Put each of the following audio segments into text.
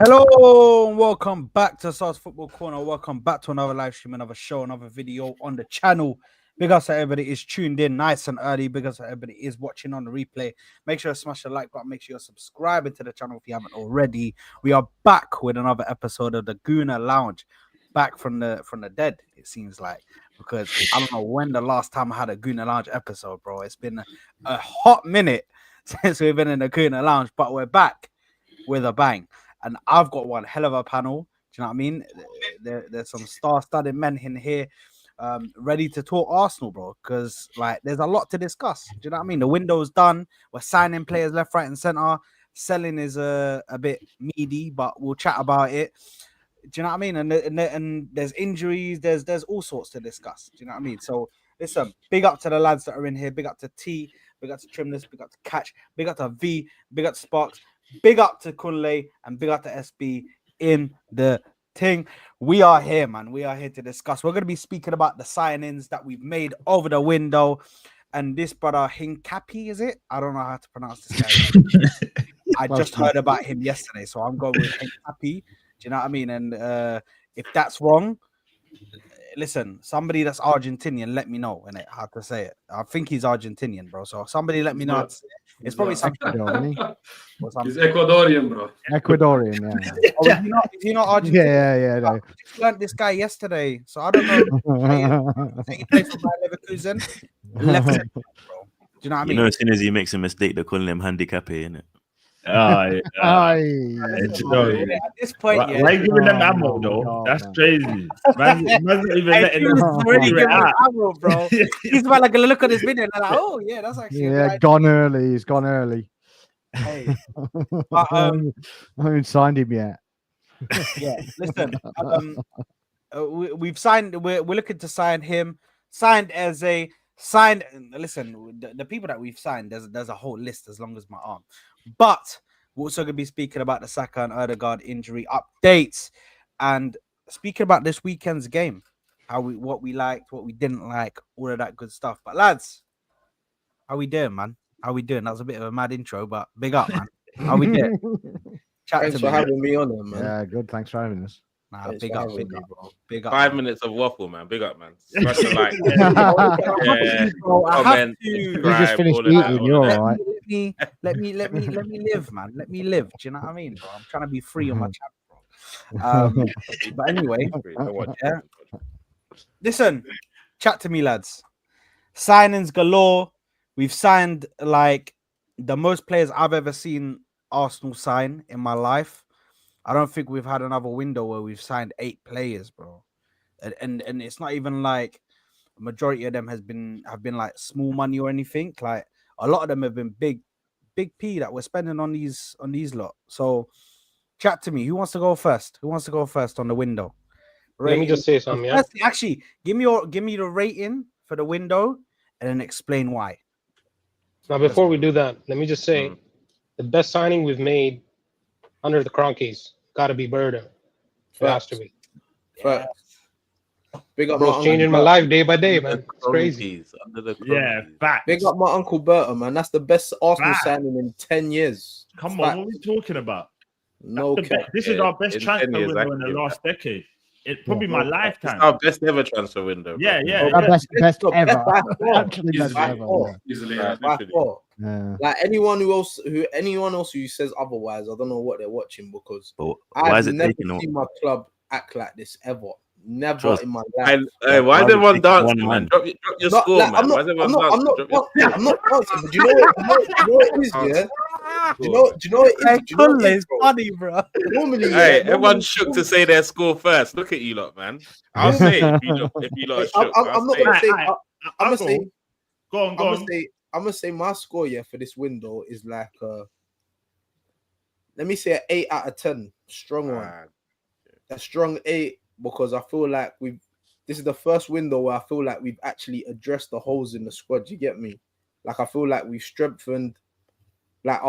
Hello and welcome back to South Football Corner. Welcome back to another live stream, another show, another video on the channel. Big ups to everybody is tuned in nice and early. Big ups to everybody is watching on the replay. Make sure to smash the like button. Make sure you're subscribing to the channel if you haven't already. We are back with another episode of the Gooner Lounge. Back from the dead, it seems like, because I don't know when the last time I had a Gooner Lounge episode, bro. It's been a hot minute since we've been in the Gooner Lounge, but we're back with a bang. And I've got one hell of a panel. Do you know what I mean? There's some star-studded men in here ready to talk Arsenal, bro, because like there's a lot to discuss. Do you know what I mean? The window's done. We're signing players left, right, and center. Selling is a bit meaty, but we'll chat about it. Do you know what I mean? And there's injuries. There's all sorts to discuss. Do you know what I mean? So listen, big up to the lads that are in here. Big up to T. Big up to Trimness. Big up to Catch. Big up to V. Big up to Sparks. Big up to Kunle and big up to SB in the thing. We are here, man. We are here to discuss. We're going to be speaking about the signings that we've made over the window. And this brother, Hincapie, is it? I don't know how to pronounce this guy. I just heard about him yesterday, so I'm going with Hincapie. Do you know what I mean? And if that's wrong, listen, somebody that's Argentinian, let me know how to say it. I think he's Argentinian, bro. So somebody let me know how to say it. It's probably something. He's Ecuadorian, bro. Ecuadorian, yeah. Oh, is he not Argentinian? Yeah. No. I just learned this guy yesterday, so I don't know. He plays for Bayer Leverkusen. Left centre, bro. Do you know what I mean? You know, as soon as he makes a mistake, they're calling him Hincapie, innit? At this point, why are you giving them ammo, though? That's crazy. Man's not even letting them already giving ammo, bro. He's about like a look at this video and like, oh yeah, that's actually gone early. He's gone early. Hey, but I haven't signed him yet. Yeah, listen, we've signed. We're looking to sign him. Signed. Listen, the people that we've signed, there's a whole list as long as my arm. But we're also going to be speaking about the Saka and Odegaard injury updates, and speaking about this weekend's game, what we liked, what we didn't like, all of that good stuff. But lads, how we doing, man? How we doing? That was a bit of a mad intro, but big up, man. How we doing? Thanks for having me on there, man. Yeah, good. Thanks for having us. Nah, big up, big up. 5 minutes of waffle, man. Big up, man. Smash the like. Comment, you just finished eating. You're all right. Let me live, man. Let me live. Do you know what I mean, bro? I'm trying to be free on my channel, bro. But anyway, yeah. Listen, chat to me, lads. Signings galore. We've signed like the most players I've ever seen Arsenal sign in my life. I don't think we've had another window where we've signed 8 players, bro. And it's not even like a majority of them have been like small money or anything. Like a lot of them have been big P that we're spending on these lot. So chat to me. Who wants to go first? Who wants to go first on the window? Let me just say something. Yeah? Firstly, actually, give me the rating for the window and then explain why. Now, before we do that, let me just say the best signing we've made under the Cronkies got to be Burden. It has to be. Yeah. Big up, bro's changing my life day by day, man. It's crazy. Yeah, back. Big up my Uncle Berta, man. That's the best Arsenal signing in 10 years. Come on, what are we talking about? No cap. This is our best transfer window in the last decade. It's probably my lifetime. It's our best ever transfer window. Yeah. Best ever. Actually, best ever. Easily. Yeah. Like anyone else who says otherwise, I don't know what they're watching, because I've never seen my club act like this ever. Never in my life. Why is everyone dancing, man? Drop your score, man. I'm not dancing. But do you know what it is, yeah? Do you know what it is? It's funny, bro. Normally, everyone shook to say their score first. Look at you lot, man. I'll say if you lot are shook. I'm not gonna say. I'm gonna say. Go on. I'm gonna say my score, yeah, for this window is like let me say an 8 out of 10. Strong one. A strong 8, because I feel like this is the first window where I feel like we've actually addressed the holes in the squad. You get me? Like I feel like we've strengthened like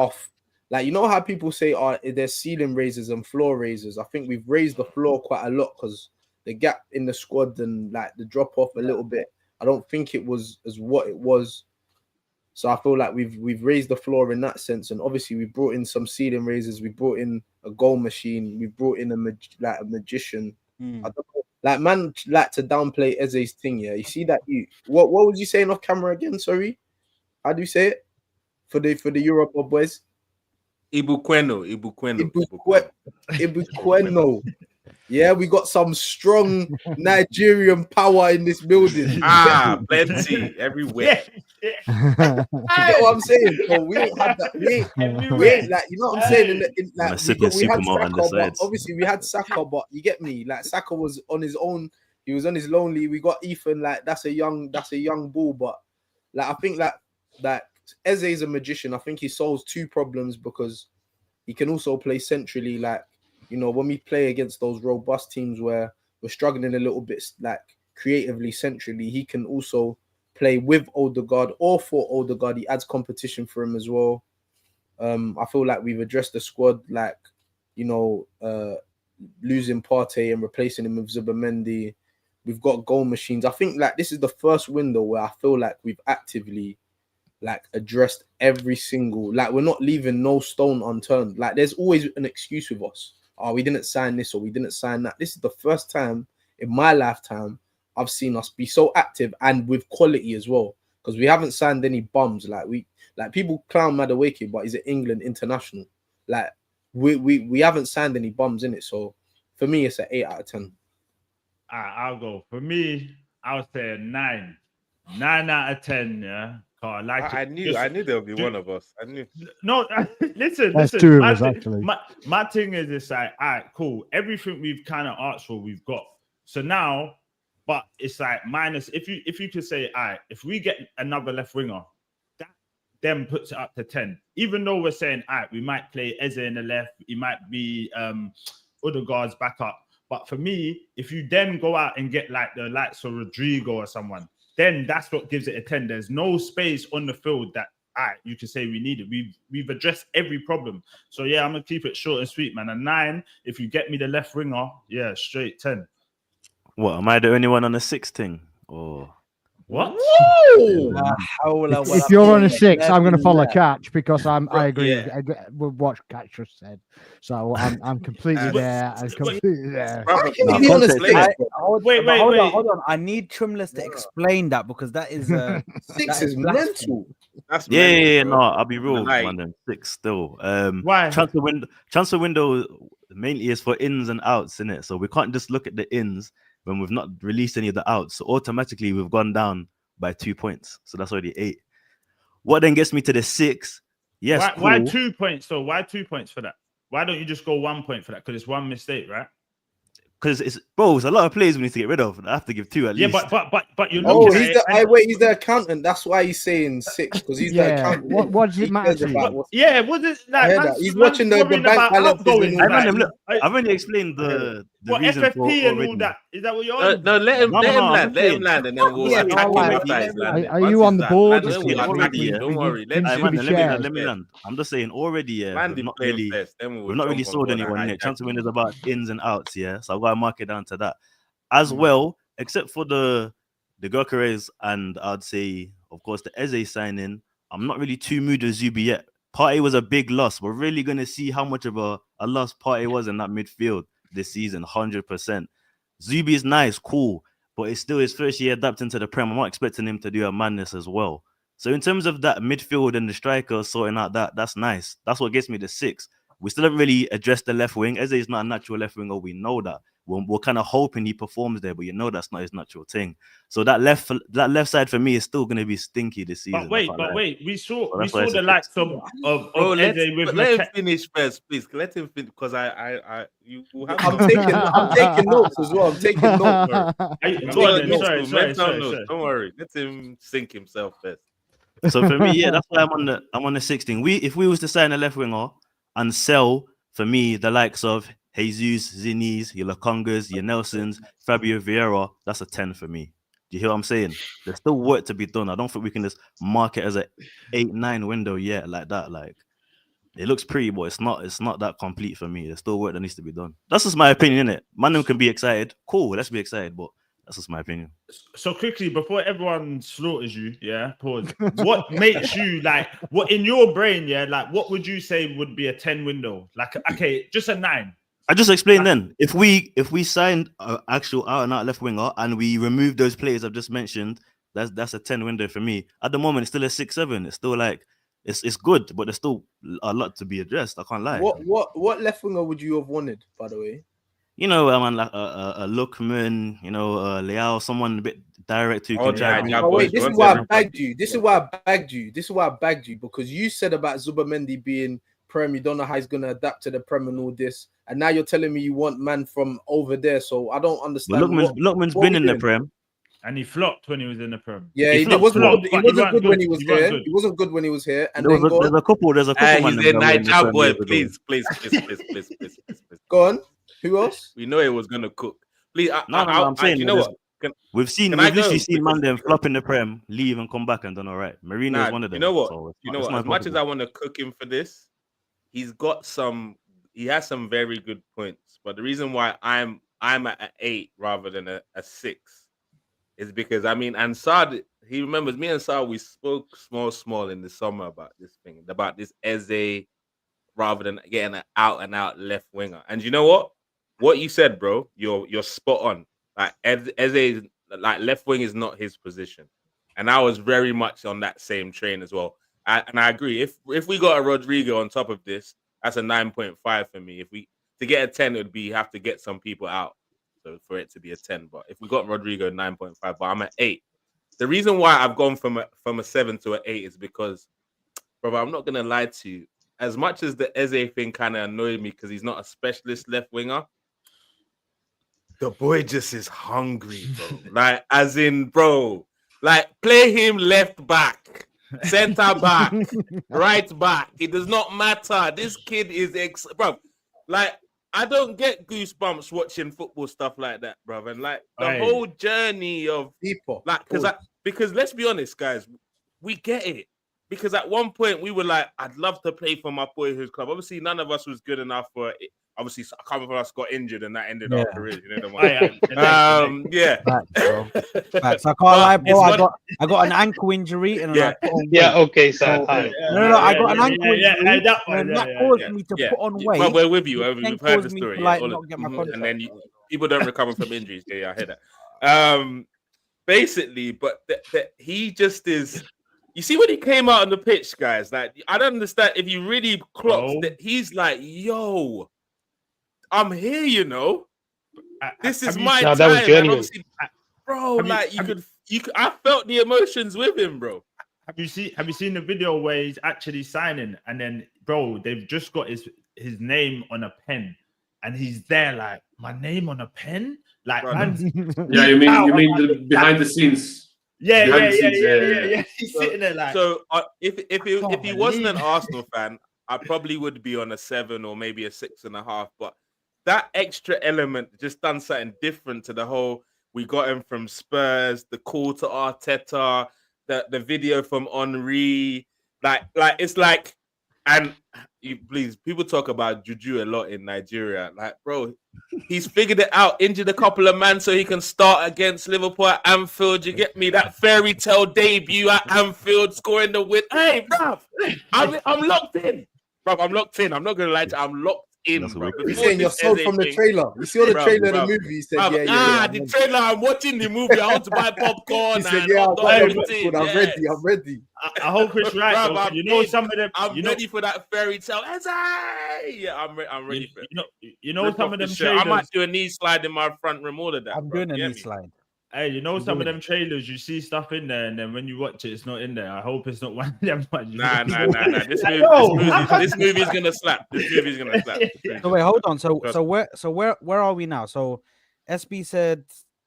you know how people say there's ceiling raisers and floor raisers. I think we've raised the floor quite a lot, because the gap in the squad and like the drop off a little bit, I don't think it was as what it was So I feel like we've raised the floor in that sense, and obviously we brought in some ceiling raisers. We brought in a goal machine. We brought in a magician. I don't know, like man, like to downplay Eze's thing. Yeah, you see that? What was you saying off camera again? Sorry, how do you say it for the Europa boys? Ibuqueno. Yeah, we got some strong Nigerian power in this building. Plenty everywhere. You get what I'm saying? So we ain't had that. We ain't like, you know what I'm saying? We had Saka, but obviously we had Saka, but you get me? Like Saka was on his own. He was on his lonely. We got Ethan. Like that's a young bull. But like I think that Eze is a magician. I think he solves two problems because he can also play centrally. Like, you know, when we play against those robust teams where we're struggling a little bit, like creatively centrally, he can also play with Odegaard or for Odegaard. He adds competition for him as well. I feel like we've addressed the squad, like, you know, losing Partey and replacing him with Zubimendi. We've got goal machines. I think like this is the first window where I feel like we've actively like addressed every single, like we're not leaving no stone unturned. Like there's always an excuse with us. Oh, we didn't sign this or we didn't sign that. This is the first time in my lifetime I've seen us be so active and with quality as well. Because we haven't signed any bums. Like people clown Madueke, but he's an England international. Like we haven't signed any bums in it. So for me, it's an 8 out of 10. I'll go. For me, I would say a 9. 9 out of 10, yeah. I knew there would be one of us. I knew. No, listen. That's two of us, actually. My thing is, it's like, all right, cool. Everything we've kind of asked for, we've got. So now, but it's like minus. If you could say, all right, if we get another left winger, that then puts it up to 10. Even though we're saying, all right, we might play Eze in the left, he might be Odegaard's backup. But for me, if you then go out and get like the likes of Rodrigo or someone, then that's what gives it a 10. There's no space on the field that you can say we need it. We've addressed every problem. So yeah, I'm gonna keep it short and sweet, man. A 9. If you get me the left winger, yeah, straight 10. What, am I the only one on the 6 thing? Or what? If you're on a 6, I'm going to follow Catch because I agree with what Catch just said. So I'm completely there. I'm completely there. Wait, hold on. I need Trimless to explain that because that is 6 is mental. That's no, I'll be real, man. Then 6 still. Why? Transfer window mainly is for ins and outs, innit? So we can't just look at the ins when we've not released any of the outs. So automatically we've gone down by 2 points. So that's already 8. What then gets me to the 6? Yes. Why 2 points though? Why 2 points for that? Why don't you just go 1 point for that? Because it's one mistake, right? Because it's a lot of players we need to get rid of. I have to give 2 at least. Yeah, but you know. Oh, he's the accountant. That's why he's saying 6 because he's the accountant. What does it matter to you? Was it like? He's watching the bank balance. I've only explained the reason FFP for and all that. Is that what you're on? No, let him land, and then we'll attack him after he's landed. Are you on the board? Don't worry. Let me land. I'm just saying already. We've not really sold anyone yet. Chance to win is about ins and outs. Yeah, so I've got to mark it down to that as well. Except for the Gyökeres and I'd say, of course, the Eze signing. I'm not really too moved with Zubi yet. Partey was a big loss. We're really going to see how much of a loss Partey was in that midfield this season, 100%. Zubi is nice, cool, but it's still his first year adapting to the Prem. I'm not expecting him to do a madness as well. So in terms of that midfield and the striker sorting out that's nice. That's what gets me the 6. We still haven't really addressed the left wing. Eze is not a natural left winger. We know that. We're kind of hoping he performs there, but you know that's not his natural thing. So that left side for me is still going to be stinky this season. But wait, we saw the likes of Eze with. Let him finish first, please. Let him finish because you will have. I'm taking notes as well. I'm taking notes. Sorry. Don't worry. Let him sink himself first. So for me, yeah, that's why I'm on the 16. If we was to sign a left winger and sell, for me, the likes of Jesus, Zinnies, your Lakongas, your Nelsons, Fabio Vieira, that's a 10 for me. Do you hear what I'm saying? There's still work to be done. I don't think we can just mark it as a 8-9 window yet like that. Like, it looks pretty, but it's not that complete for me. There's still work that needs to be done. That's just my opinion, innit? Man can be excited. Cool, let's be excited, but That's just my opinion. So quickly, before everyone slaughters you, yeah, pause. What makes you like, what in your brain, yeah, like what would you say would be a 10 window? Like, okay, just a 9. I just explained then. If we signed an actual out and out left winger and we remove those players I've just mentioned, that's a 10 window for me. At the moment, it's still a 6-7. It's still like it's good, but there's still a lot to be addressed. I can't lie. What left winger would you have wanted, by the way? You know, man, like a Lookman, you know, Leao, someone a bit direct who can try. Oh, wait, this is why I bagged you. This is why I bagged you. This is why I bagged you, because you said about Zubamendi being Prem, you don't know how he's gonna adapt to the Prem and all this, and now you're telling me you want man from over there. So I don't understand. Lookman's been in the Prem, and he flopped when he was in the Prem. Yeah, he wasn't good when he was here. He wasn't good when he was here. And there's a couple. There's a couple. He's in Niger boy. Please. Go on. Who else? We know it was gonna cook. Please, I'm saying, you know what? We've literally seen man them flop in the Prem, leave and come back and done all right. Marino is one of them. You know what? So As much as I want to cook him for this, he has some very good points. But the reason why I'm at an 8 rather than a 6 is because and Saad, he remembers me and Saad, we spoke small in the summer about this thing, about this Eze rather than getting an out and out left winger. And you know what? What you said, bro, you're spot on. Like Eze, like left wing is not his position, and I was very much on that same train as well. And I agree. If we got a Rodrigo on top of this, that's a 9.5 for me. To get a 10, it would be have to get some people out, so for it to be a 10. But if we got Rodrigo 9.5, but I'm at 8. The reason why I've gone from a 7 to an 8 is because, brother, I'm not gonna lie to you. As much as the Eze thing kind of annoyed me because he's not a specialist left winger, the boy just is hungry, bro. Like, as in, bro, like, play him left back, center back, right back. It does not matter. This kid is bro. Like, I don't get goosebumps watching football stuff like that, bro. And like the whole journey of people, like, because let's be honest, guys, we get it. Because at one point we were like, I'd love to play for my boyhood club. Obviously, none of us was good enough for it. Obviously, a couple of us got injured and that ended our career. You know the one. Facts. I can't lie, bro. I got an ankle injury and okay, so no, I got an ankle injury and that caused me to put on weight. Well, we're with you. We've heard the story. Not get my and then people don't recover from injuries. Yeah, I hear that. Basically, but he just is. You see when he came out on the pitch, guys, like, I don't understand if you really clocked that he's like, yo, I'm here, you know. This is my time. That was genuine. Bro, like you could I felt the emotions with him, bro. Have you seen the video where he's actually signing and then, bro, they've just got his name on a pen and he's there like, my name on a pen? Like, man, you mean the behind the scenes. Yeah. He's sitting there like. So if he wasn't an Arsenal fan, I probably would be on a 7 or maybe a 6.5. But that extra element just done something different to the whole. We got him from Spurs, the call to Arteta, the video from Henry, like it's like, and people talk about Juju a lot in Nigeria. Like, bro, he's figured it out, injured a couple of men so he can start against Liverpool at Anfield. You get me? That fairy tale debut at Anfield, scoring the win. Hey, bro, I'm locked in. Bro, I'm locked in. I'm not gonna lie to you. I'm locked in, bro. You're saying you're sold from the trailer. You see the trailer of the movie. He said, the trailer. I'm watching the movie. I want to buy popcorn. He said, I'm ready. I hope Chris right. Bro, you know some of them. I'm ready for that fairy tale. Yeah, I'm ready for it. You know some of them trailers. I might do a knee slide in my front rim. All of that. I'm doing a knee slide. Hey, you know some of them trailers, you see stuff in there, and then when you watch it, it's not in there. I hope it's not one of them. Nah. This movie is gonna slap. So wait, hold on. So where are we now? So SB said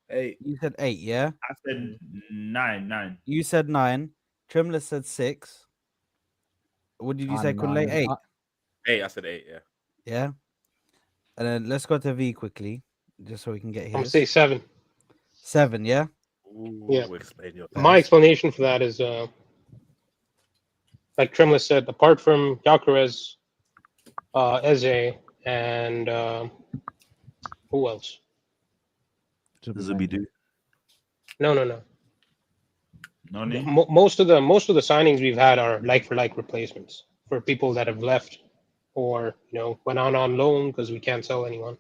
8. You said 8, yeah? I said 9. You said 9. Trimless said 6. What did you say, Kunle? 8. 8. I said 8. Yeah. Yeah. And then let's go to V quickly, just so we can get here. I'm gonna say 7. 7, yeah? Ooh, yeah. My explanation for that is, like Tremless said, apart from Gyökeres, Eze, and who else? Zubidu. No. Nani? Most of the signings we've had are like for like replacements for people that have left or went on loan because we can't sell anyone.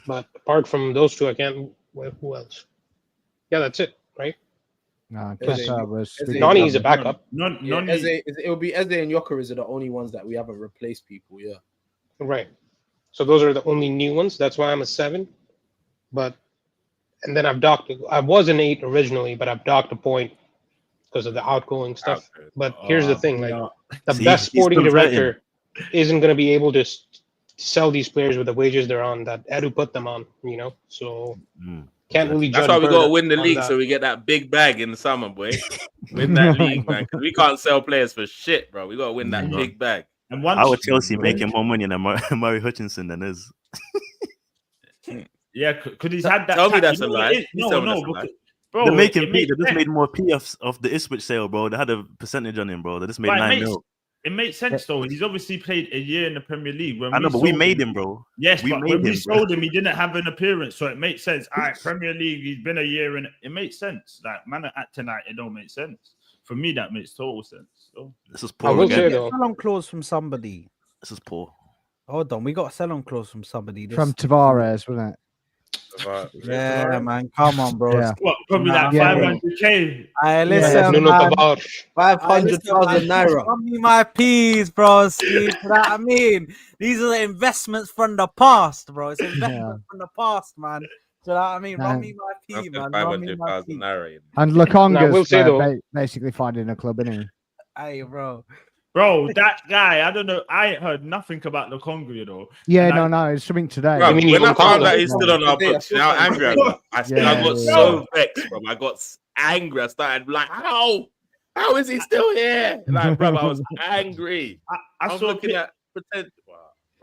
But apart from those two, I can't. Who else? Yeah, that's it, right? No, Eze- Kessa was. Eze- Nani is a backup. Yeah, it'll be Eze and Gyökeres are the only ones that we haven't replaced people. Yeah. Right. So those are the only new ones. That's why I'm a 7. And then I've docked. I was an 8 originally, but I've docked a point because of the outgoing stuff. But here's the thing: like the best sporting director isn't going to be able to sell these players with the wages they're on that Edu put them on. So can't really judge. That's why we got to win the on league that. so we get that big bag in the summer, boy. Win that league, man. Because we can't sell players for shit, bro. We got to win that big bag. And Our Chelsea making more money than Murray Hutchinson than us. Yeah, because he's had that. Tell me that's a lie. No, bro, they're making P. They just made more P of the Ipswich sale, bro. They had a percentage on him, bro. They just made 9 mil. It makes sense though. He's obviously played a year in the Premier League. I know, but we made him, bro. Yes, but when we sold him, he didn't have an appearance, so it makes sense. All right, Premier League, he's been a year in. It makes sense. Like man at tonight, it don't make sense. For me, that makes total sense. So this is poor. I will say Get a though, sell-on clause from somebody. This is poor. Hold on, we got a sell-on clause from somebody. From Tavares, wasn't it? Yeah, man. Come on, bro. Yeah. what? Probably like 500k. I listen, Nuno man. Tavares. 500,000 naira. Run me my peas, bro. See, you know what I mean? These are the investments from the past, bro. It's investments from the past, man. Do you know what I mean? Run me my pea, man. Run me my pea. And Lukonga's we'll say though, basically finding a club, isn't he? Hey, bro. Bro, that guy, I don't know. I ain't heard nothing about the Congo, you know. Yeah, And no, it's something today. Bro, mean when I even found Congo? out he's still on our books, you know how angry I got. I got Yeah. so vexed, bro. I got angry. I started like, how is he still here? Like, bro, I was angry. I I'm saw looking at potential.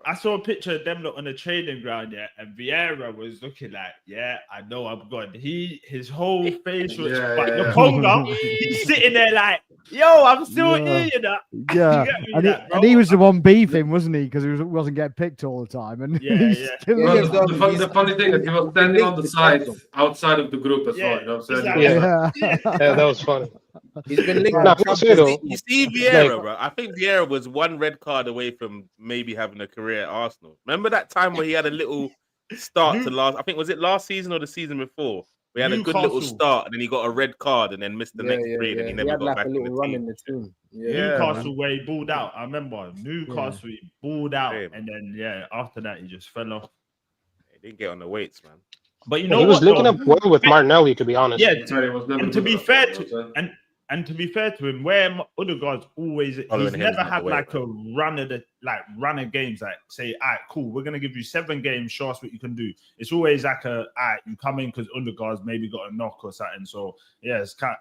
I saw a picture of them on the training ground, yeah, and Vieira was looking like, yeah, I know I'm good. His whole face was, but the Congo, he's sitting there like, yo, I'm still here, you know. Yeah, You get me, and, that, and he was the one beefing, wasn't he? Because he wasn't getting picked all the time. And Yeah, he's yeah. still Well, getting- the funny thing is he was standing on the side outside of the group as well. You know what I'm saying? Yeah. Yeah, that was funny. He's been linked Nah, with we'll say though, You see Vieira, bro. I think Vieira was one red card away from maybe having a career at Arsenal. Remember that time where he had a little start to last? I think was it last season or the season before? We had a good little start, and then he got a red card, and then missed the next 3, and he never had got like back a in little the run team. in the team. Newcastle where he balled out. I remember Newcastle he balled out, Same. and then after that he just fell off. He didn't get on the weights, man. But you know he was what, linking though? up well with Martinelli, to be honest. Yeah, He was never and to good be enough, fair you know what I'm to saying? and to be fair to him, where Odegaard's always Following he's him never is not had the way, like a run of games like say, all right, cool, we're gonna give you 7 games, show us what you can do. It's always like all right, you come in because Odegaard's maybe got a knock or something. So yeah, it's kind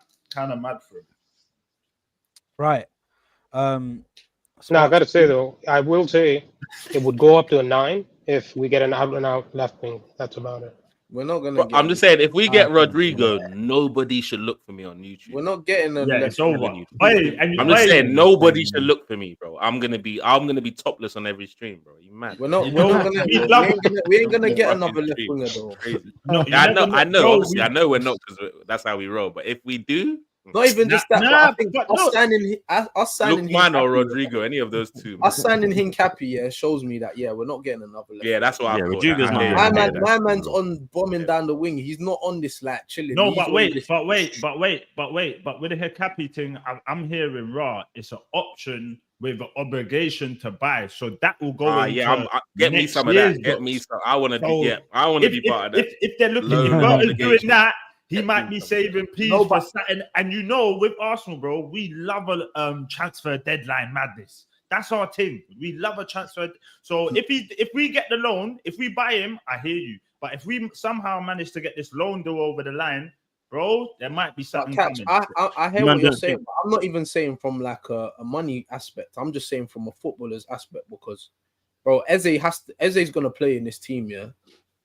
of mad for him. Right. Now I gotta say though, I will say it would go up to a 9 if we get an out and out left wing. That's about it. We're not gonna. But I'm just saying, if we get Rodrigo, nobody should look for me on YouTube. We're not getting a. Yeah, it's over. I'm I'm just saying, nobody should look for me, bro. I'm gonna be topless on every stream, bro. You mad? We're not. You We're know, not gonna. We ain't gonna get another left Fucking winger stream. though. Crazy. No, Yeah, I know. Obviously, we- I know we're not because that's how we roll. But if we do, Not even just that. Nah, but I think but us look. signing Lookman or Hincapie, Rodrigo, any of those two. us signing Hincapie, shows me that we're not getting another left. Yeah, that's what I thought. Rodrigo's not My Yeah, man, my man's on bombing down the wing. He's not on this like chilling. No, He's but on wait, this- but with the Hincapie thing, I'm hearing it's an option with an obligation to buy, so that will go. Get me next some of year's that. Get books. me some. I want to So, be. Yeah, I want to be part of that. If they're looking Low if Burton's doing obligation. that, he Get might me be some. saving peas No, for but- something. And with Arsenal, bro, we love a transfer deadline madness. That's our thing. We love a transfer. So if we get the loan, if we buy him, I hear you. But if we somehow manage to get this loan deal over the line, bro, there might be But something Catch, coming. I hear Man, what you're don't saying, think- but I'm not even saying from like a money aspect. I'm just saying from a footballer's aspect because, bro, Eze's gonna play in this team, yeah.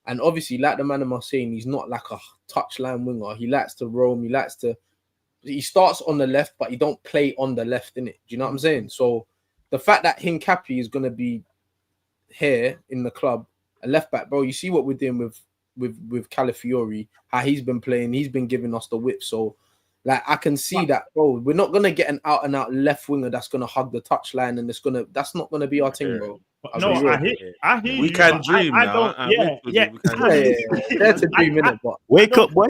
And obviously, like the man am saying, he's not like a touchline winger. He likes to roam. He starts on the left, but he don't play on the left, innit? Do you know what I'm saying? So the fact that Hincapie is gonna be here in the club, a left back, bro. You see what we're doing with with Calafiori, how he's been playing, he's been giving us the whip. So, like, I can see that, bro. We're not gonna get an out and out left winger that's gonna hug the touchline, and that's not gonna be our thing, bro. No, I hear we you, can but dream I now. don't. That's a dream minute, but Wake up, boy.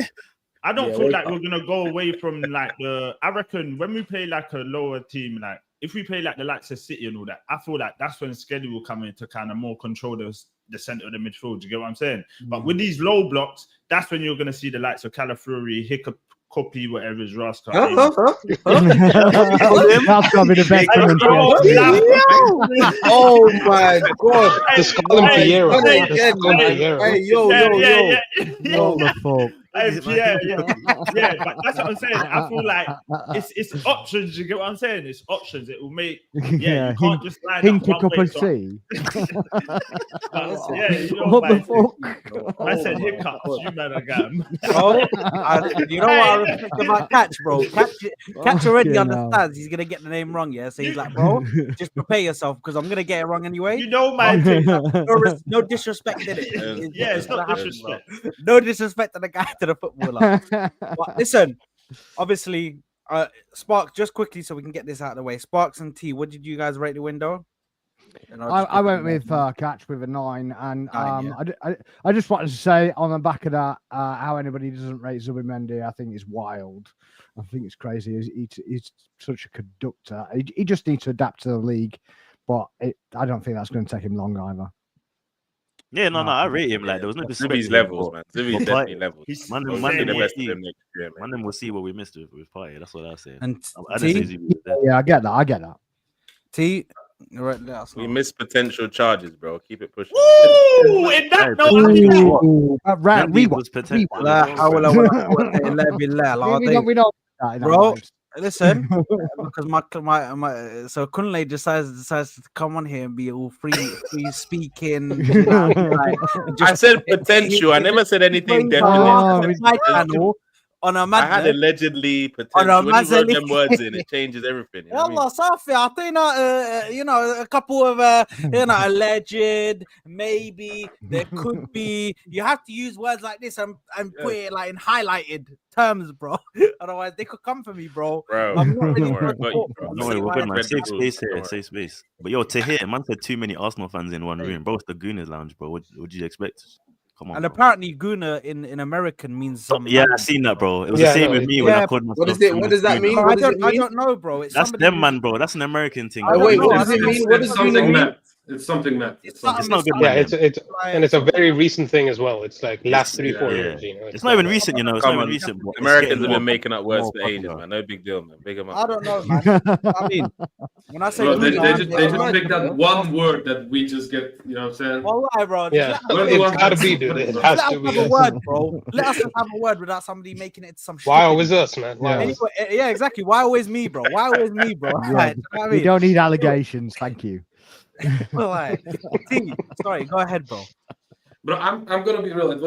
I don't feel like we're gonna go away from like I reckon when we play like a lower team, like if we play like the likes of City and all that, I feel like that's when Skelly will come in to kind of more control the center of the midfield. Do you get what I'm saying? But with these low blocks, that's when you're gonna see the likes of Calafiori, Hincapie, whatever is Rascal. That's gonna be the best pronunciation. Oh my god! Just call him Piero. What the fuck? Yeah, but that's what I'm saying. I feel like it's options. You get what I'm saying? It's options. It will make you can't just line up one way. What the fuck? I said hiccups. You man again. You know what I respect about Catch, bro? Catch already understands he's gonna get the name wrong. Yeah, so he's like, bro, just prepare yourself because I'm gonna get it wrong anyway. You know my no disrespect in it. It's not disrespect. No disrespect to the guy, to the footballer. But listen, obviously, Sparks, just quickly so we can get this out of the way. Sparks and T, what did you guys rate the window? I went with Catch with a 9, and I just wanted to say on the back of that, how anybody doesn't rate Zubimendi, I think is wild. I think it's crazy. He's such a conductor. He just needs to adapt to the league, but I don't think that's going to take him long either. Yeah, no, I rate him. Like, there was no disrespect. Zubi's levels, man. Zubi's definitely levels. Man, we'll see what we missed with Party. That's what I was saying. And yeah, I get that. T, right, we missed potential charges, bro. Keep it pushing. Ooh, in that right, we was potential. We don't. Bro, listen, because my so Kunle decides to come on here and be all free speaking. I said potential. I never said anything definite. My channel. On a I had allegedly potential. When you wrote them words in, it changes everything. Allah, Safi, I think a couple of alleged, maybe there could be. You have to use words like this and put it like in highlighted terms, bro. Otherwise, they could come for me, bro. I'm not really we're good, man. Safe space here, safe space. But yo, to hear, man said too many Arsenal fans in one room, bro. It's the Gooner's lounge, bro. What would you expect? Come on, and apparently Gooner in American means something. Yeah, I seen that, bro. It was the same with me when I called myself. What is it? What does that mean? I don't know, bro. That's them, man, bro. That's an American thing. Wait, what does it mean? What does Gooner mean? It's something, Matt. It's not good. Yeah, it's a very recent thing as well. It's like last 3-4 years. You know, it's not even recent. You know, it's not even recent. Americans have been making up words for ages, man. No big deal, man. Big them up. I don't know, man. I mean, when I say they just pick that one word that we just get. You know what I'm saying? Well, why, bro? Yeah, it's gotta be, dude. It has to be a word, bro. Let us have a word without somebody making it some shit. Why always us, man? Yeah, exactly. Why always me, bro? Why always me, bro? Right, we don't need allegations. Thank you. Sorry, go ahead, bro. Bro, I'm gonna be real. It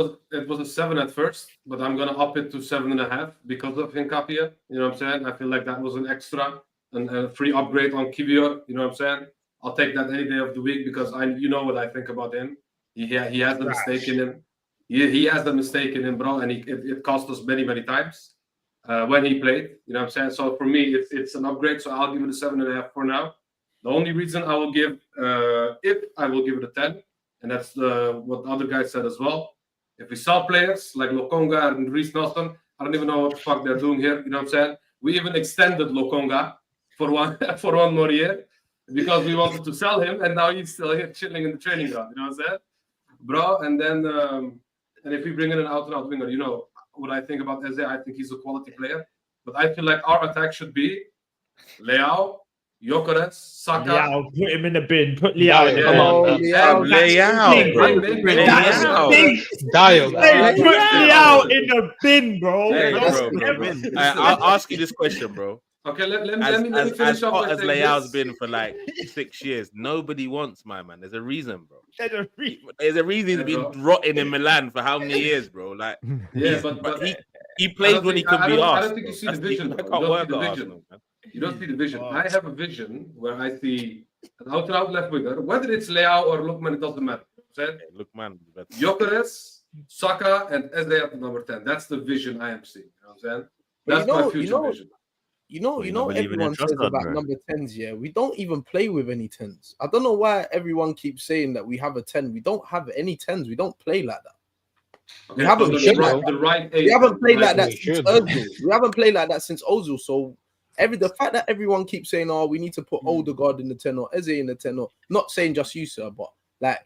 was a 7 at first, but I'm gonna up it to 7.5 because of Hincapie. You know what I'm saying? I feel like that was an extra and a free upgrade on Kivior. You know what I'm saying? I'll take that any day of the week because you know what I think about him. He has the mistake in him. He has the mistake in him, bro, and it cost us many times when he played. You know what I'm saying? So for me, it's an upgrade. So I'll give it a 7.5 for now. The only reason I will give, if I will give it a 10, and that's what the other guys said as well. If we sell players like Lokonga and Reece Nelson, I don't even know what the fuck they're doing here. You know what I'm saying? We even extended Lokonga for one more year because we wanted to sell him, and now he's still here chilling in the training ground. You know what I'm saying, bro? And then, and if we bring in an out-and-out winger, you know what I think about Eze. I think he's a quality player, but I feel like our attack should be Leao, Gyökeres, Saka. Leao, put him in the bin. Put Leao in the bin. Put Leao in the bin, bro. I'll ask you this question, bro. Okay, let me finish up. As Leao's been for like 6 years, nobody wants my man. There's a reason, bro. There's a reason he's been rotting in Milan for how many years, bro? Like, but he played when he could be asked. I don't think you see the vision. You don't see the vision. I have a vision where I see an out-and-out left winger, whether it's Leao or Lookman, it doesn't matter. Lookman, Gyökeres, Saka and Eze at number 10. That's the vision I am seeing. You know what I'm saying? That's my future vision. Everyone says about number 10s, yeah. We don't even play with any 10s. I don't know why everyone keeps saying that we have a 10. We don't have any 10s. We don't play like that. Okay, we haven't played like that. We haven't played like that since Ozil. We haven't played like that since Ozil. So the fact that everyone keeps saying, "Oh, we need to put Odegaard in the 10 or Eze in the 10," or not saying just you, sir, but like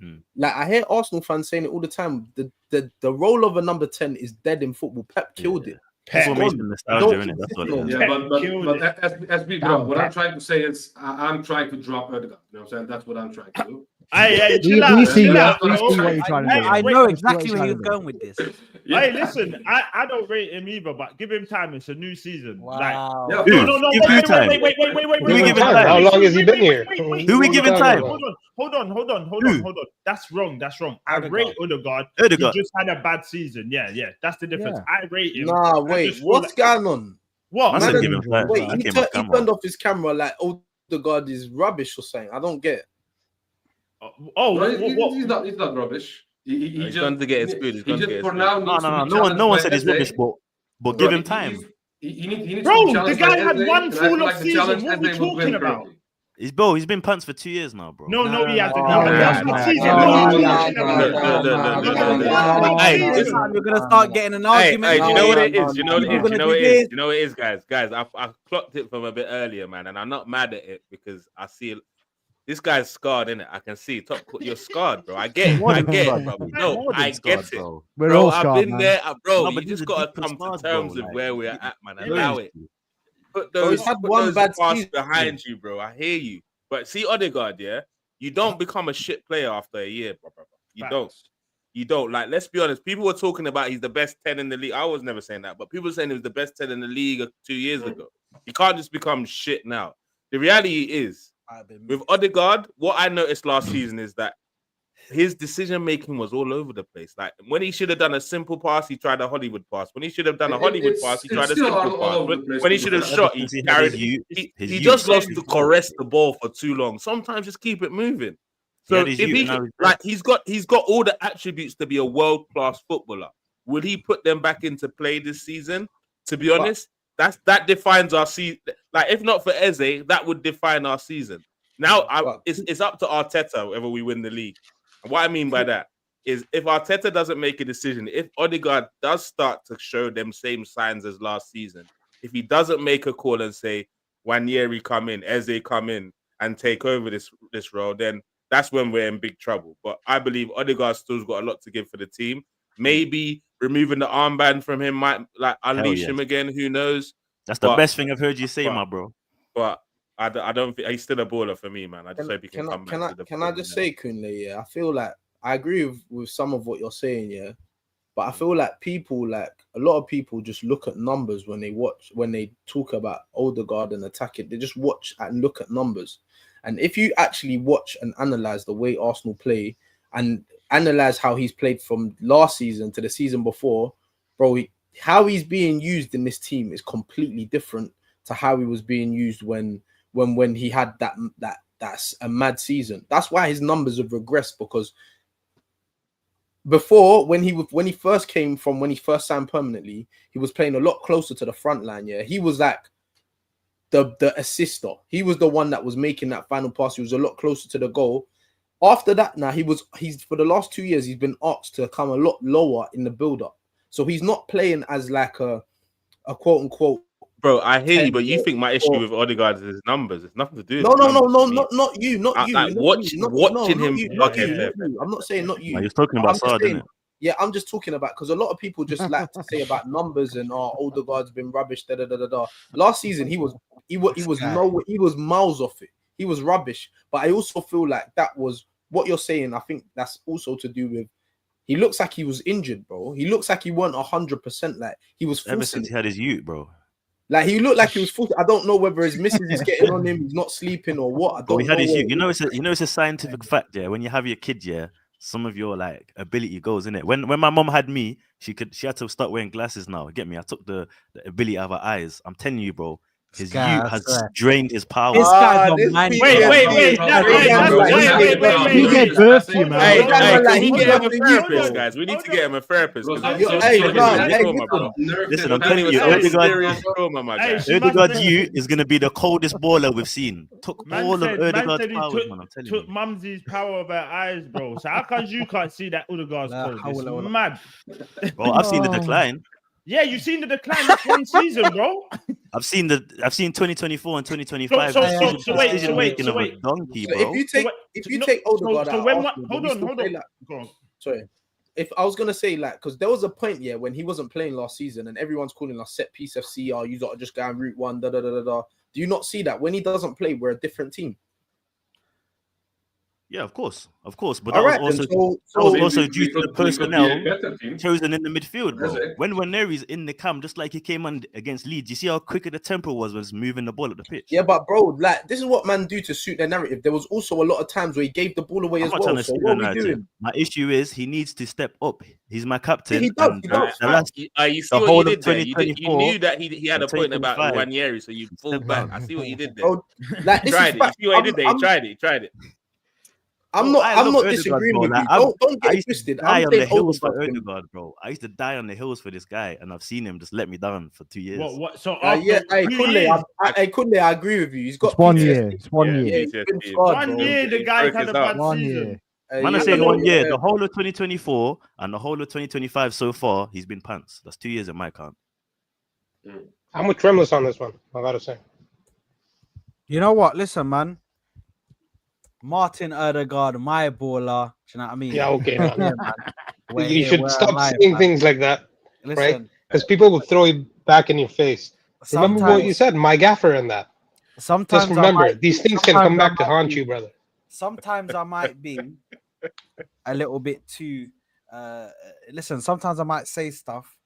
I hear Arsenal fans saying it all the time. The role of a number 10 is dead in football. Pep killed it. That's what SB, bro, what I'm trying to say is I'm trying to drop Odegaard. You know what I'm saying? That's what I'm trying to do. I know exactly where he was going with this. Hey, listen, I don't rate him either, but give him time. It's a new season. Wow. Like, wait. Who we giving time? How long has he been here? Who we giving time? Hold on. That's wrong. I rate Odegaard. He just had a bad season. Yeah. That's the difference. I rate him. Nah, wait. What's going on? What? Wait, he turned off his camera like Odegaard is rubbish or something. I don't get it. He's not rubbish. He's going to get his food. No one said he's rubbish, but give him time. He needs bro, the guy had one full of season. What are we talking about? He's been punts for 2 years now, bro. No, he hasn't. We're gonna start getting an argument. You know what it is? You know what it is, guys. I clocked it from a bit earlier, man, and I'm not mad at it because I see this guy's scarred, innit? I can see. You're scarred, bro. I get it, bro. No, I get it. Bro, I've been there, bro. You just gotta come to terms with where we're at, man. Allow it. Put those passes behind you, bro. I hear you. But see, Odegaard, yeah, you don't become a shit player after a year, bro. You don't. Like, let's be honest. People were talking about he's the best 10 in the league. I was never saying that, but people were saying he was the best 10 in the league 2 years ago. You can't just become shit now. The reality is, with Odegaard, what I noticed last season is that his decision making was all over the place. Like when he should have done a simple pass, he tried a Hollywood pass. When he should have done a Hollywood pass, he tried a simple pass. When he should have shot, he carried. He just lost to caress the ball for too long. Sometimes just keep it moving. So if he's got all the attributes to be a world-class footballer. Will he put them back into play this season? To be honest, that defines our season. Like if not for Eze, that would define our season. Now it's up to Arteta whether we win the league. And what I mean by that is if Arteta doesn't make a decision, if Odegaard does start to show them same signs as last season, if he doesn't make a call and say Wanyeri come in, Eze come in and take over this role, then that's when we're in big trouble. But I believe Odegaard still's got a lot to give for the team. Maybe removing the armband from him might like unleash him again. Who knows? That's the best thing I've heard you say, my bro. But I don't think he's still a baller for me, man. I just hope he can come back. Can I just say, Kunle, yeah, I feel like I agree with some of what you're saying, yeah. But I feel like a lot of people just look at numbers when they talk about Odegaard and attacking. They just watch and look at numbers. And if you actually watch and analyze the way Arsenal play and analyze how he's played from last season to the season before, bro, how he's being used in this team is completely different to how he was being used when he had that's a mad season. That's why his numbers have regressed, because before when he first signed permanently, he was playing a lot closer to the front line. Yeah, he was like the assister. He was the one that was making that final pass. He was a lot closer to the goal. After that, now he's for the last 2 years he's been asked to come a lot lower in the build-up. So he's not playing as like a quote unquote. Bro, I hear you, but you think my issue with Odegaard is his numbers. It's nothing to do with not you. Watching him. I'm not saying not you. You're talking about Sard, isn't it? Yeah, I'm just talking about, because a lot of people just like to say about numbers and Odegaard's been rubbish. Last season he was miles off it. He was rubbish. But I also feel like that was what you're saying. I think that's also to do with he looks like he was injured, bro. He looks like he weren't 100%. Like he was ever since he had his youth, bro. Like he looked like he was full. I don't know whether his missus is getting on him, he's not sleeping or what. I don't know. You know, it's a scientific fact, yeah. When you have your kid, yeah, some of your like ability goes in it. When my mom had me, she had to start wearing glasses now. Get me? I took the ability out of her eyes. I'm telling you, bro. His youth has drained his power. This guy's on man. Wait. He gave birth to you, man. Hey, can we get him a therapist, guys? We need to get him a therapist. Listen, I'm telling you, Odegaard's youth is gonna be the coldest baller we've seen. Took all of Odegaard's powers, man. I'm telling you. Took Mumsy's power of her eyes, bro. So how come you can't see that Odegaard's cold? It's mad. Bro, I've seen the decline. Yeah, you've seen the decline. That's one season, bro. I've seen 2024 and 2025. So wait. Donkey, bro. If you take Odegaard out, hold on. Go on. Sorry. If I was gonna say because there was a point when he wasn't playing last season and everyone's calling us set piece FC, you got to just go and route one, da. Do you not see that when he doesn't play, we're a different team? Yeah, of course. But that was also due to the personnel chosen in the midfield, bro. When Waneri's in the camp, just like he came on against Leeds, you see how quicker the tempo was moving the ball at the pitch. Yeah, but bro, this is what man do to suit their narrative. There was also a lot of times where he gave the ball away as well. So what are we doing? My issue is he needs to step up. He's my captain. He does. You see what you did there? You knew that he had a point about Waneri, so you pulled back. I see what you did there. Bro, he tried it. You see what he did there? He tried it. I'm not disagreeing with you. Don't get twisted. I used to die on the hills for Odegaard, bro. I used to die on the hills for this guy, and I've seen him just let me down for 2 years. What? So I agree with you. He's got 1 year. It's 1 year. Yeah, 1 year. The guy's had a bad season. Man, I say 1 year. The whole of 2024 and the whole of 2025 so far, he's been pants. That's 2 years in my count. I'm with Tremless on this one. I gotta say. You know what? Listen, man. Martin Odegaard, my baller. Do you know what I mean? Yeah, okay, man. Man. You should stop saying things like that, Listen, right? Because people will throw you back in your face. Remember what you said, my gaffer, and that. Sometimes just remember, these things can come back to haunt you, brother. Sometimes I might be a little bit too. Listen, sometimes I might say stuff,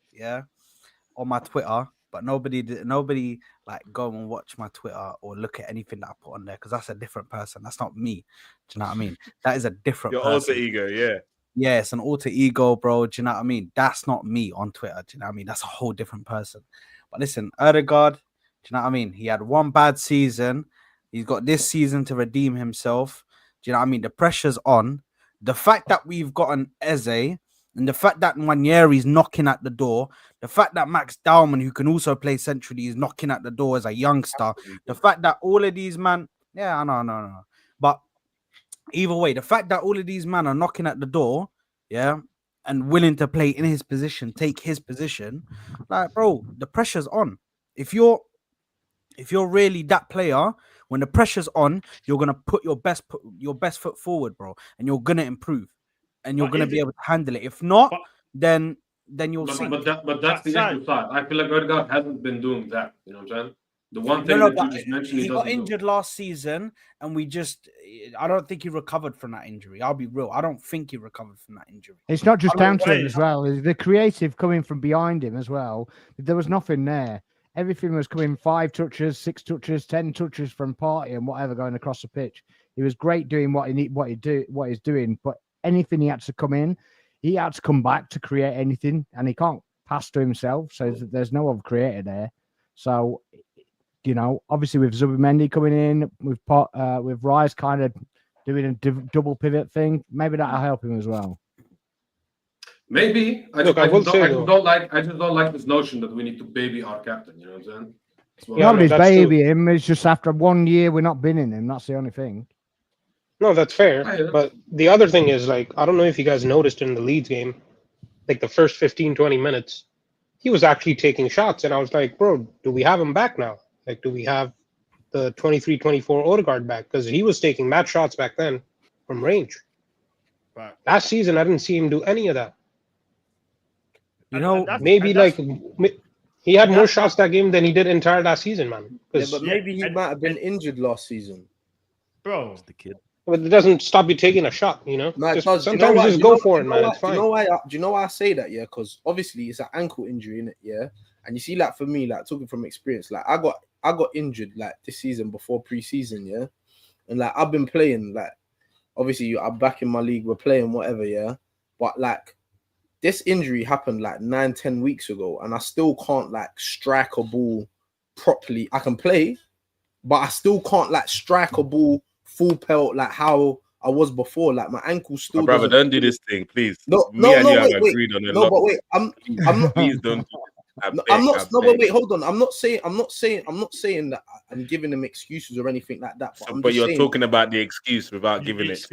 on my Twitter. But nobody like go and watch my Twitter or look at anything that I put on there because that's a different person. That's not me. Do you know what I mean? That is a different Your person. alter ego, yeah. Yeah, it's an alter ego, bro. Do you know what I mean? That's not me on Twitter. Do you know what I mean? That's a whole different person. But listen, Odegaard, do you know what I mean? He had one bad season. He's got this season to redeem himself. Do you know what I mean? The pressure's on. The fact that we've got an Eze and the fact that Waneri's knocking at the door, the fact that Max Dowman, who can also play centrally, is knocking at the door as a youngster, the fact that all of these man, I know. But either way, the fact that all of these men are knocking at the door, and willing to play in his position, take his position, like, bro, the pressure's on. If you're really that player, when the pressure's on, you're gonna put your best foot forward, bro, and you're gonna improve. And you're going to be able to handle it. If not, then you'll see. But that's the issue side. I feel like Odegaard hasn't been doing that. You know what I'm saying? The one thing that you just mentioned, he got injured last season, and I don't think he recovered from that injury. I'll be real. I don't think he recovered from that injury. It's not just down to him as well. The creative coming from behind him as well. There was nothing there. Everything was coming 5 touches, 6 touches, 10 touches from Party and whatever going across the pitch. He was great doing what he's doing, but anything he had to come in, he had to come back to create anything, and he can't pass to himself. So there's no other creator there. So, obviously with Zubimendi coming in, with Rice kind of doing a double pivot thing, maybe that'll help him as well. Maybe. I just don't like this notion that we need to baby our captain. You know what I'm saying? Nobody's babying him. It's just after 1 year we're not binning him. That's the only thing. No, that's fair. But the other thing is, like, I don't know if you guys noticed in the Leeds game, like the first 15, 20 minutes, he was actually taking shots. And I was like, bro, do we have him back now? Like, do we have the 23, 24 Odegaard back? Because he was taking mad shots back then from range. Right. Last season, I didn't see him do any of that. Maybe he had more shots that game than he did entire last season, man. But maybe he might have been injured last season. Bro. The kid. But it doesn't stop you taking a shot, No, sometimes just go for it, man. It's fine. Do you know why I say that? Yeah, because obviously it's an ankle injury, innit? Yeah, and you see, like, for me, like, talking from experience, like, I got injured like this season before pre-season, yeah, and like I've been playing, like, obviously I'm back in my league, we're playing whatever, yeah, but like this injury happened like 9-10 weeks ago, and I still can't like strike a ball properly. I can play, but I still can't like strike a ball full pelt like how I was before. Like my ankle still. My brother, don't do this thing, please. No, Me and you have wait. agreed on a No, lot. but wait, I'm not. Please don't do this. I'm not. No, but wait, hold on. I'm not saying that I'm giving them excuses or anything like that. But you're talking about the excuse without giving it.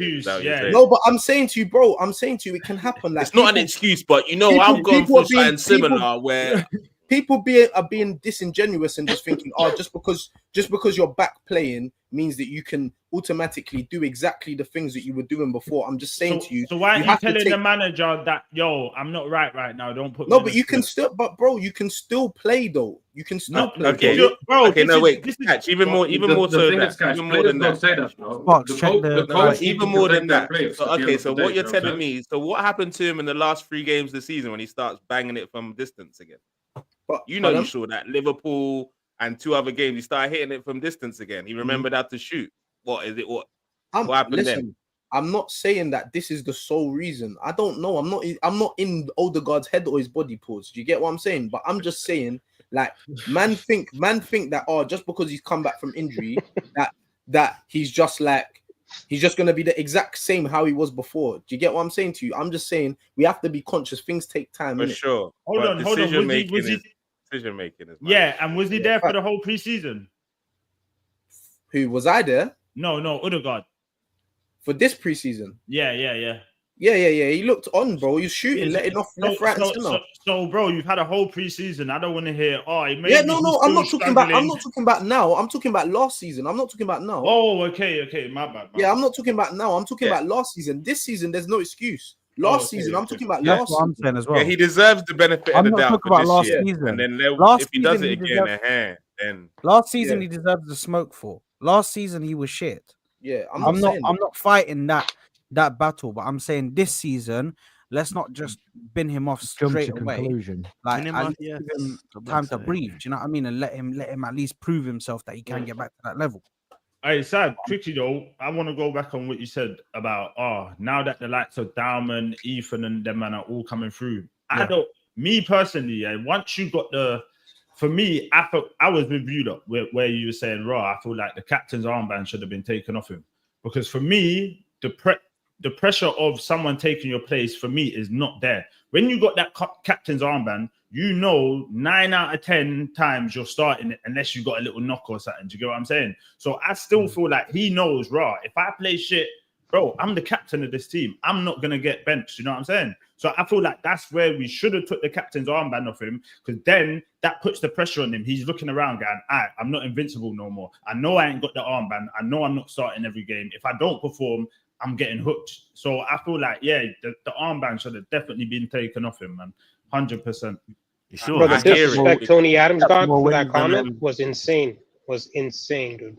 No, but I'm saying to you, bro. I'm saying to you, it can happen. Like it's not an excuse, but you know, I'm going through something similar where people are being disingenuous and just thinking, oh, just because you're back playing means that you can automatically do exactly the things that you were doing before. I'm just saying to you. So why are you telling the manager that, yo, I'm not right now? Don't put. No, but you can still. But bro, you can still play though. You can still play. Okay, bro. Okay, no, wait. Catch even more so that. Even more than that. Say that, bro. Even more than that. So what you're telling me? So what happened to him in the last 3 games of the season when he starts banging it from distance again? But you saw that Liverpool and 2 other games. He started hitting it from distance again. He remembered how to shoot. What is it? What happened then? I'm not saying that this is the sole reason. I don't know. I'm not in Odegaard's head or his body pause. Do you get what I'm saying? But I'm just saying, like, man think that just because he's come back from injury, that he's just gonna be the exact same how he was before. Do you get what I'm saying to you? I'm just saying we have to be conscious. Things take time. For sure. Hold on. Decision making is yeah, and was he there for the whole preseason? Who was I there? No, Odegaard. For this preseason? Yeah. He looked on, bro. He was shooting, letting off left, right, and center. So, bro, you've had a whole preseason. I don't want to hear. No. I'm not talking about now. I'm talking about last season. I'm not talking about now. Oh, okay. My bad. I'm not talking about now. I'm talking about last season. This season, there's no excuse. Last season, I'm talking about last season. I'm saying as well. Yeah, he deserves the benefit of the doubt for this last year. season. And then if he does it again, then last season he deserves the smoke for. Last season he was shit. Yeah, I'm not fighting that battle, but I'm saying this season, let's not just bin him off straight away. Conclusion. Like, give him time to breathe. Do you know what I mean? And let him at least prove himself that he can get back to that level. Hey, Sad, quickly though, I want to go back on what you said about now that the likes of Dauman, Ethan, and them man are all coming through. Me personally, once you got for me, I was with you though, where you were saying, I feel like the captain's armband should have been taken off him. Because for me, the pressure of someone taking your place for me is not there. When you got that captain's armband, 9 out of 10 times you're starting it unless you got a little knock or something. Do you get what I'm saying? So I still feel like he knows, if I play shit, bro, I'm the captain of this team. I'm not going to get benched. You know what I'm saying? So I feel like that's where we should have took the captain's armband off him, because then that puts the pressure on him. He's looking around going, I'm not invincible no more. I know I ain't got the armband. I know I'm not starting every game. If I don't perform, I'm getting hooked. So I feel like, the armband should have definitely been taken off him, man. 100%. Sure. Bro, the disrespect Tony Adams got for that comment was insane. Dude.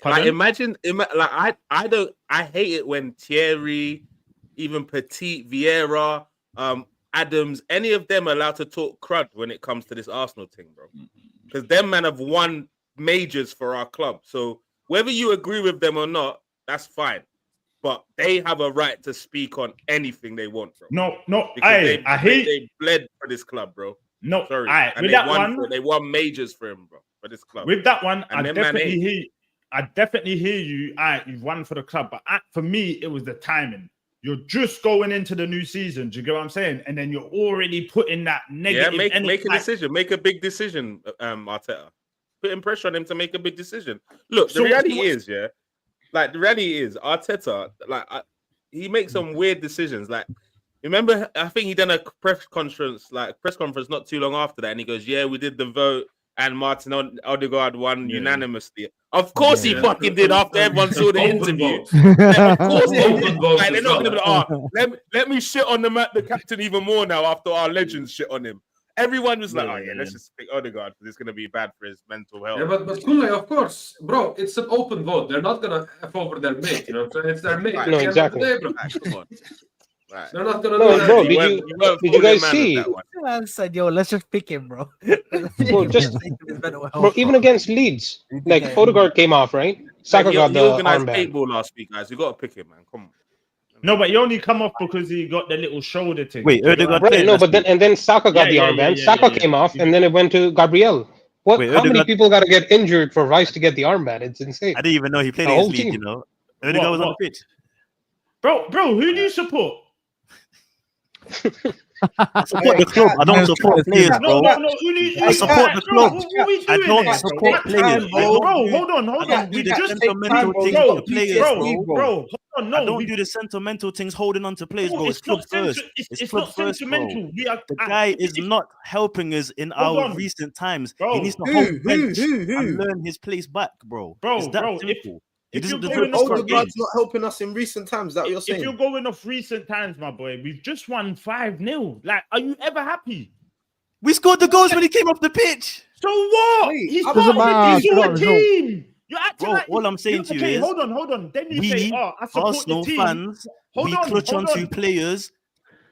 Like, imagine, like, I hate it when Thierry, even Petit, Vieira, Adams, any of them are allowed to talk crud when it comes to this Arsenal thing, bro. Because them man have won majors for our club. So whether you agree with them or not, that's fine. But they have a right to speak on anything they want, bro. No, I hate they bled for this club, bro. No, sorry. And they won majors for him, bro, for this club. With that one, I definitely hear you. You've won for the club, but for me, it was the timing. You're just going into the new season. Do you get what I'm saying? And then you're already putting that negative. Yeah, make a decision. Make a big decision, Arteta. Putting pressure on him to make a big decision. Look, the reality is, Arteta, he makes some weird decisions. Like, remember, I think he done a press conference not too long after that, and he goes, "Yeah, we did the vote, and Martin Odegaard won unanimously." Of course, he fucking did after everyone saw the interview. Of course, he did. Like, they're not gonna be let me shit on the captain even more now after our legends shit on him. Everyone was like, let's just pick Odegaard because it's going to be bad for his mental health. Yeah, but Kule, of course, bro, it's an open vote. They're not going to F over their mate, you know what I'm saying? It's their mate. No, exactly. Come on. Right. They're not going to do that. Bro, did you guys see? I said, let's just pick him, bro. Bro, even against Leeds, like, Odegaard came off, right? Saka got the organized armband. paintball last week, guys. You got to pick him, man. Come on. No, but he only come off because he got the little shoulder thing. Wait, Odegaard right? No, but then Saka got the armband. Saka came off, and then it went to Gabriel. What? Wait, How many Odegaard- people got to get injured for Rice to get the armband? It's insane. I didn't even know he played The against whole Leeds. team. You know, Odegaard was on the pitch. Bro, who do you support? I support the club. I don't support players, bro. No. Who do you I support the club. What are we I doing don't here, support bro? players. Bro, hold on. I don't do the just sentimental bro, things bro, to players, bro, bro. hold on. No, I don't do the sentimental things holding on to players, bro. It's club first. It's club not first, sentimental. bro. The guy is not helping us in Hold our on. recent times. Bro, He needs to hold bench who? and learn his place back, bro. It's that simple. if you're deserve going to off start Odegaard's not helping us in recent times. That what you're saying? If you're going off recent times, my boy, we've just won 5-0. Like, are you ever happy? We scored the goals when he came off the pitch. So what? Wait, He's doesn't part of matter. the team. You're acting Bro, like all I'm saying to you is, hold on. Then you say, "Oh, I support Arsenal the team." fans, we clutch onto players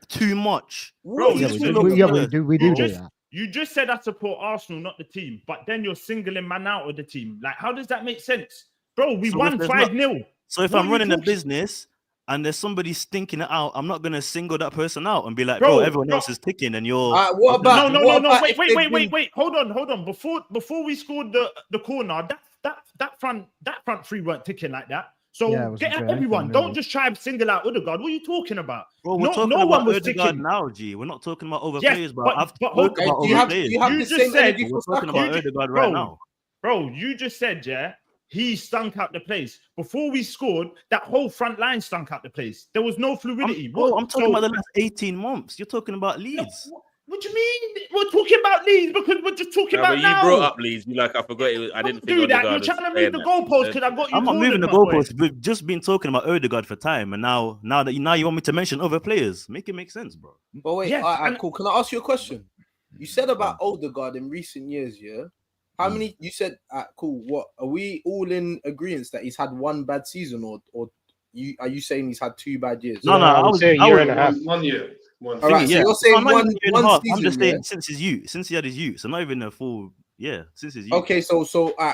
too much. Bro, Yeah, you we do just, that. You just said I support Arsenal, not the team, but then you're singling man out of the team. Like, how does that make sense, bro? We won 5-0. So if I'm running a business and there's somebody stinking it out, I'm not gonna single that person out and be like, bro, everyone else is ticking and you're. What about? No. Wait. Hold on. Before we scored the corner, that front three weren't ticking like that. So get at everyone. Don't just try and single out Odegaard. What are you talking about? Bro, we're talking about Odegaard now, G. We're not talking about other players, bro. I've spoken about other players. You just said we're talking about Odegaard right now. Bro, you just said, yeah, he stunk out the place. Before we scored, that whole front line stunk out the place. There was no fluidity. I'm talking about the last 18 months. You're talking about Leeds. What do you mean? We're talking about Leeds because we're just talking about now. You brought up Leeds. You like, I forgot it. I didn't do that. You're trying to move the goalpost because I got you. I'm not moving the goalpost. We've just been talking about Odegaard for time, and now you want me to mention other players. Make it make sense, bro. But wait, cool. Can I ask you a question? You said about Odegaard in recent years, yeah. How many? You said, cool. What are we all in agreement that he's had one bad season, or are you saying he's had 2 bad years? No, I would say a year and a half. 1 year. All right, so you're saying one season. I'm just saying since he had his youth, so not even a full since his youth. Okay, so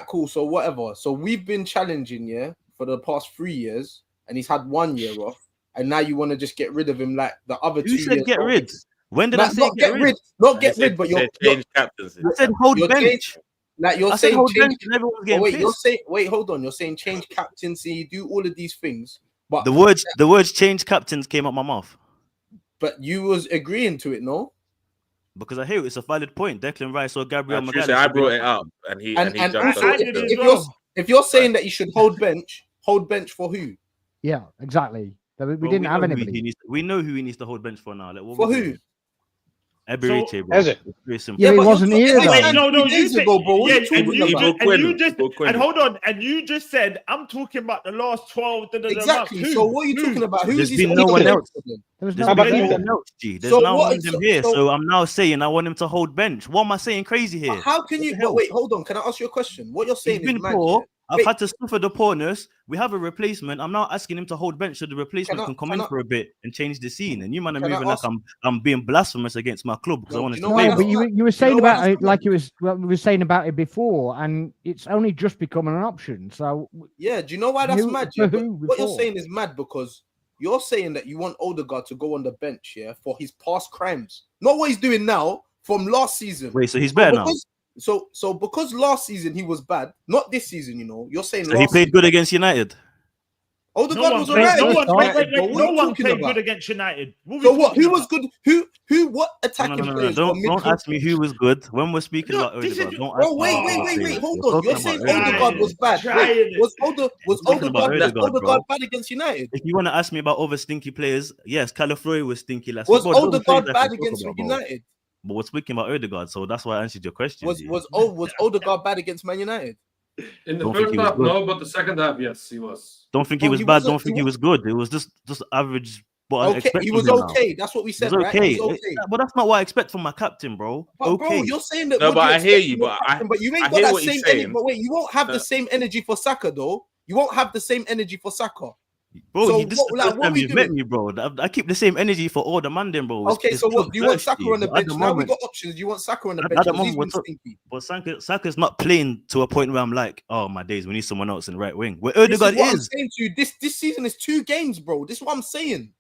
cool. So whatever. So we've been challenging, for the past 3 years, and he's had 1 year off, and now you want to just get rid of him like the other 2 years. You said get rid. When did I say not get rid? Not get rid, but you're change captains. I said hold bench. Like you're saying, change. Wait, hold on. You're saying change captaincy, do all of these things, but the words change captains came out my mouth. But you was agreeing to it, no? Because I hear it's a valid point. Declan Rice or Gabriel Magalhaes. I brought it up, and he jumped also, if you're saying that you should hold bench for who? Yeah, exactly. We didn't have anybody. We know who he needs to hold bench for now. Like, for who? Eberechi, bro. Has it? Very simple. Yeah, he wasn't here. And you just said I'm talking about the last 12. Exactly. So what are you talking about? There's been no one else. There's no one else, G. There's no one here. So I'm now saying I want him to hold bench. What am I saying crazy here? How can you? Wait, hold on. Can I ask you a question? What you're saying is poor. I've had to suffer the poorness. We have a replacement. I'm now asking him to hold bench so the replacement can come in for a bit and change the scene. And you man are moving like I'm being blasphemous against my club because I want to play. But you were saying about it like we were saying about it before, and it's only just becoming an option. So yeah, do you know why that's mad? What you're saying is mad because you're saying that you want Odegaard to go on the bench, for his past crimes, not what he's doing now from last season. Wait, so he's better now. So because last season he was bad, not this season, you're saying so he played good against United. Odegaard was alright. No one played good against United. So what? Who was good? Who? What attacking players? Don't ask me who was good when we're speaking about Odegaard. Wait. Hold on. You're saying Odegaard was bad. Was Odegaard bad against United? If you want to ask me about other stinky players, yes, Calafroy was stinky last. Was Odegaard bad against United? But we're speaking about Odegaard, so that's why I answered your question. Was Odegaard bad against Man United? In the first half, no, but the second half, yes, he was. Don't think he was bad. Don't think he was good. It was just average. Okay, he was okay. That's what we said. Right? Okay, but that's not what I expect from my captain, bro. But bro, you're saying that. No, but I hear you. But you ain't got that same energy. But wait, you won't have the same energy for Saka, though. You won't have the same energy for Saka. Bro, so this is the first time you've met me, bro. I keep the same energy for all the man, then, bro. Okay, so what? Do you want Saka on the bench? Now we got options. Do you want Saka on the bench? At the moment, but Saka's not playing to a point where I'm like, oh my days, we need someone else in right wing. Where Odegaard is. I'm saying to you, this season is 2 games, bro. This is what I'm saying.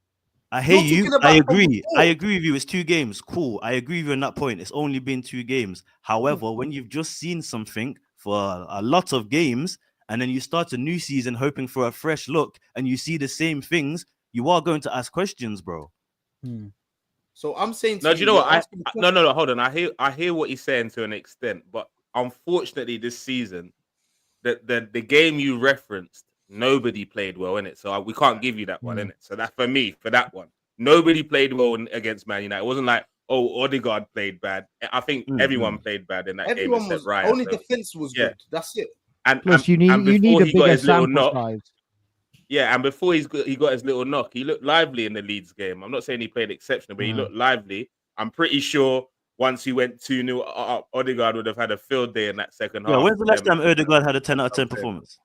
I hear You're you. talking I about from agree. before. I agree with you. It's 2 games. Cool. I agree with you on that point. It's only been 2 games. However, when you've just seen something for a lot of games, and then you start a new season hoping for a fresh look, and you see the same things, you are going to ask questions, bro. So I'm saying to No, you, do you know what? you're asking No. Hold on. I hear what he's saying to an extent, but unfortunately, this season, the game you referenced, nobody played well in it. So we can't give you that one in it. So that for me, for that one, nobody played well against Man United. It wasn't like, oh, Odegaard played bad. I think everyone played bad in that game everyone except was Raya. only So, defense was yeah. good. That's it. And Plus, you and need before a he got bigger his little sample knock, size. yeah, and before he got his little knock, he looked lively in the Leeds game. I'm not saying he played exceptional, but he looked lively. I'm pretty sure once he went 2-0 up, Odegaard would have had a field day in that second Yeah, half. when's the last time Odegaard had a 10 out of 10 performance?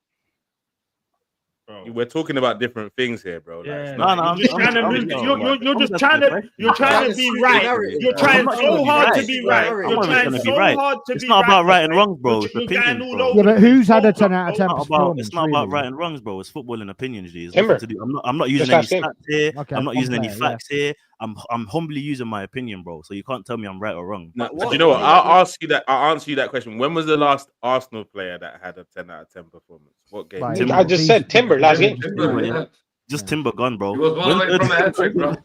We're talking about different things here, bro. Yeah, like, you're just trying to move. You're trying to be right. You're trying so hard to be right. You're trying so hard to be right. It's not about right and wrong, bro. It's opinions, bro. Yeah, but who's had a 10 out of 10 performance? It's not about right and wrongs, bro. It's football and opinions, G. Timber. I'm not using any stats here. Okay, I'm not using any player, facts here. I'm humbly using my opinion, bro. So you can't tell me I'm right or wrong. No, do you know what? I'll answer you that question. When was the last Arsenal player that had a 10 out of 10en performance? What game? Right. I just said Timber last game. Just Timber gone, bro. He was one away from a hat-trick, bro.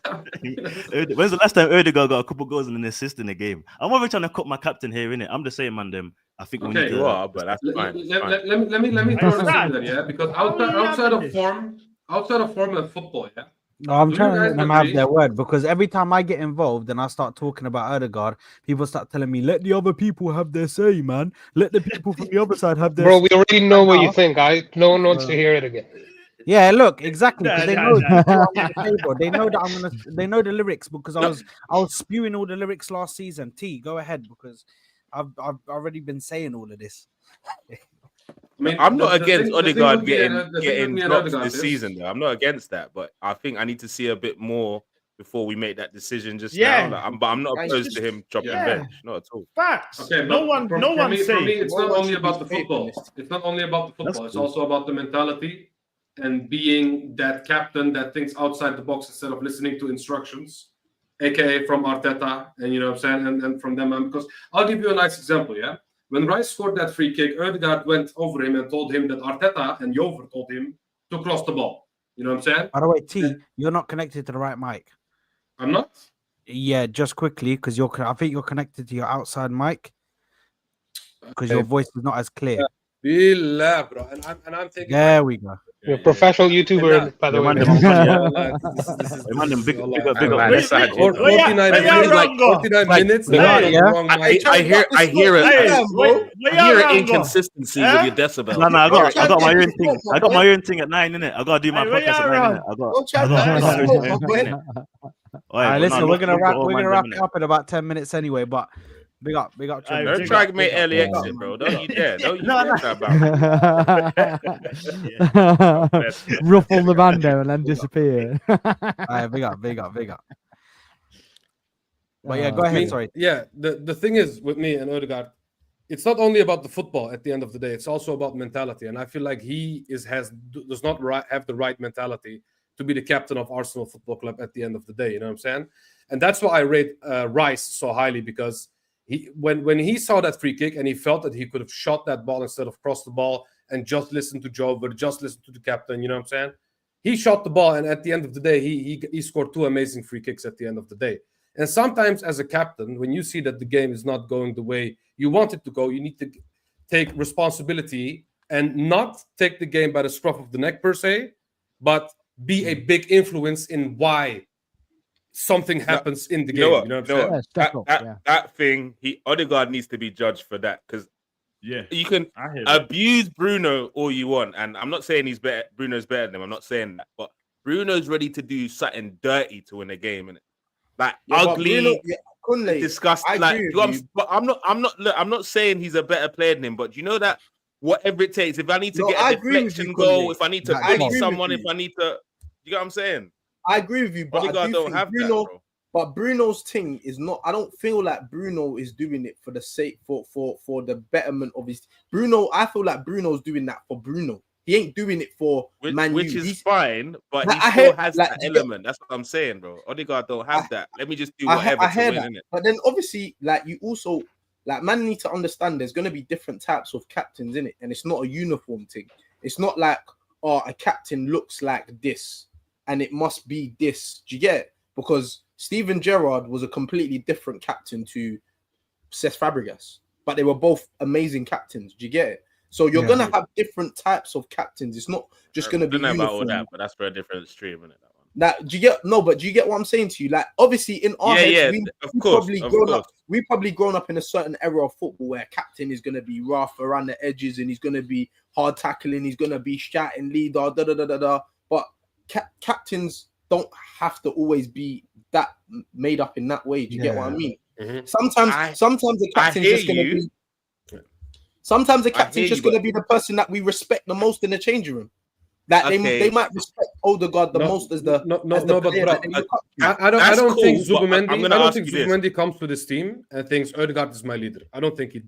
When's the last time Odegaard got a couple goals and an assist in a game? I'm not even trying to cut my captain here, innit? I'm just saying, man, I think we need to... You are, but that's fine. Let me throw this in there, yeah? Because outside of form and football, yeah? No, I'm trying to let them have their word, because every time I get involved and I start talking about Odegaard, people start telling me, let the other people have their say, man. Let the people from the other side have their Bro, say. we already know what you think. No one wants to hear it again. Yeah, look, exactly. They know they know that I'm gonna. They know the lyrics because I was spewing all the lyrics last season. T, go ahead, because I've already been saying all of this. I mean, I'm not against Odegaard getting dropped this season, though. I'm not against that, but I think I need to see a bit more before we make that decision just now. Like, but I'm not opposed to him dropping bench, not at all. Facts. Okay, no one for me, it's not only about the football. It's not only about the football. It's also about the mentality and being that captain that thinks outside the box instead of listening to instructions, aka from Arteta, and you know what I'm saying, and from them. Because I'll give you a nice example, yeah. When Rice scored that free kick, Odegaard went over him and told him that Arteta and Jover told him to cross the ball. You know what I'm saying? By the way, T, you're not connected to the right mic. I'm not? Yeah, just quickly, because I think you're connected to your outside mic, because your voice is not as clear. Billah, bro. And I'm thinking. There we go. You're a professional YouTuber, by the way. Big 49 minutes. I hear inconsistencies with your decibel. No, I got my own thing. I got my own thing at 9, innit? I gotta do my podcast at 9, innit? All right, listen, we're gonna wrap it up in about 10 minutes anyway, but big up. Don't try to make early exit, bro. Don't you dare. Don't you dare about ruffle the bando and then disappear. All right, big up. But yeah, go ahead. Sorry. Yeah, the thing is with me and Odegaard, it's not only about the football at the end of the day. It's also about mentality, and I feel like he does not have the right mentality to be the captain of Arsenal Football Club at the end of the day. You know what I'm saying? And that's why I rate Rice so highly, because when he saw that free kick and he felt that he could have shot that ball instead of crossed the ball and just listened to Jover, just listen to the captain, you know what I'm saying? He shot the ball, and at the end of the day, he scored 2 amazing free kicks at the end of the day. And sometimes as a captain, when you see that the game is not going the way you want it to go, you need to take responsibility and not take the game by the scruff of the neck per se, but be a big influence in why something happens in the game. You know what I'm saying? That thing, Odegaard needs to be judged for that, because you can abuse Bruno all you want, and I'm not saying he's better. Bruno's better than him. I'm not saying that, but Bruno's ready to do something dirty to win a game, innit? Like ugly, disgusting. Like, but I'm not saying he's a better player than him, but you know that whatever it takes, if I need to get a deflection goal, if I need to bully someone, if I need to, you know what I'm saying? I agree with you, but I don't have Bruno. That, but Bruno's thing is not. I don't feel like Bruno is doing it for the sake for the betterment of his Bruno. I feel like Bruno's doing that for Bruno. He ain't doing it for Man U. Which is fine, but Like, he still has that element. That's what I'm saying, bro. Odegaard don't have that. Let me just do whatever to win, innit? But then obviously, like you also like man need to understand there's gonna be different types of captains in it, and it's not a uniform thing. It's not like a captain looks like this and it must be this. Do you get it? Because Steven Gerrard was a completely different captain to Cesc Fabregas, but they were both amazing captains. Do you get it? So you're gonna have different types of captains. It's not just gonna be uniform. About all that, but that's for a different stream, isn't it? That do you get but do you get what I'm saying to you? Like obviously in our heads, we probably grown up in a certain era of football where captain is gonna be rough around the edges and he's gonna be hard tackling, he's gonna be shouting leader, But captains don't have to always be that made up in that way. Do you get what I mean? Mm-hmm. Sometimes the captain's just gonna be. Sometimes the captain's just gonna be the person that we respect the most in the changing room. That they might respect Odegaard the most as the I don't think Zubimendi comes to this team and thinks Odegaard is my leader. I don't think he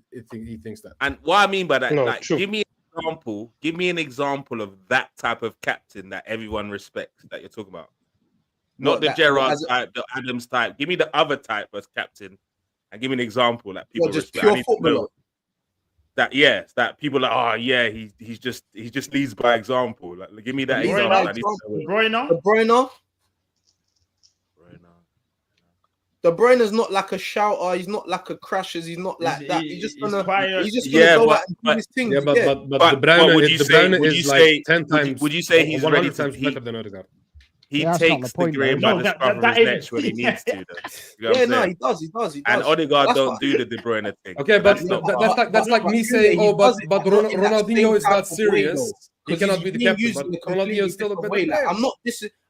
thinks that. And what I mean by that, give me an example of that type of captain that everyone respects that you're talking about. Not the Gerrard type, the Adams type. Give me the other type as captain, and give me an example that people respect. Pure footballer. That people are he just leads by example. Like give me that example. De Bruyne's not like a shouter. He's not like a crasher. He's not like that. He's just gonna go out and do his thing. But De Bruyne is like 10 times. Would you say he's 100 times better than Odegaard? He takes the grain by the scruff of his neck when he needs to. He does. And Odegaard don't do the De Bruyne thing. Okay, but that's like me saying, but Ronaldinho is not serious. He cannot be the captain, but Ronaldinho is still a better player.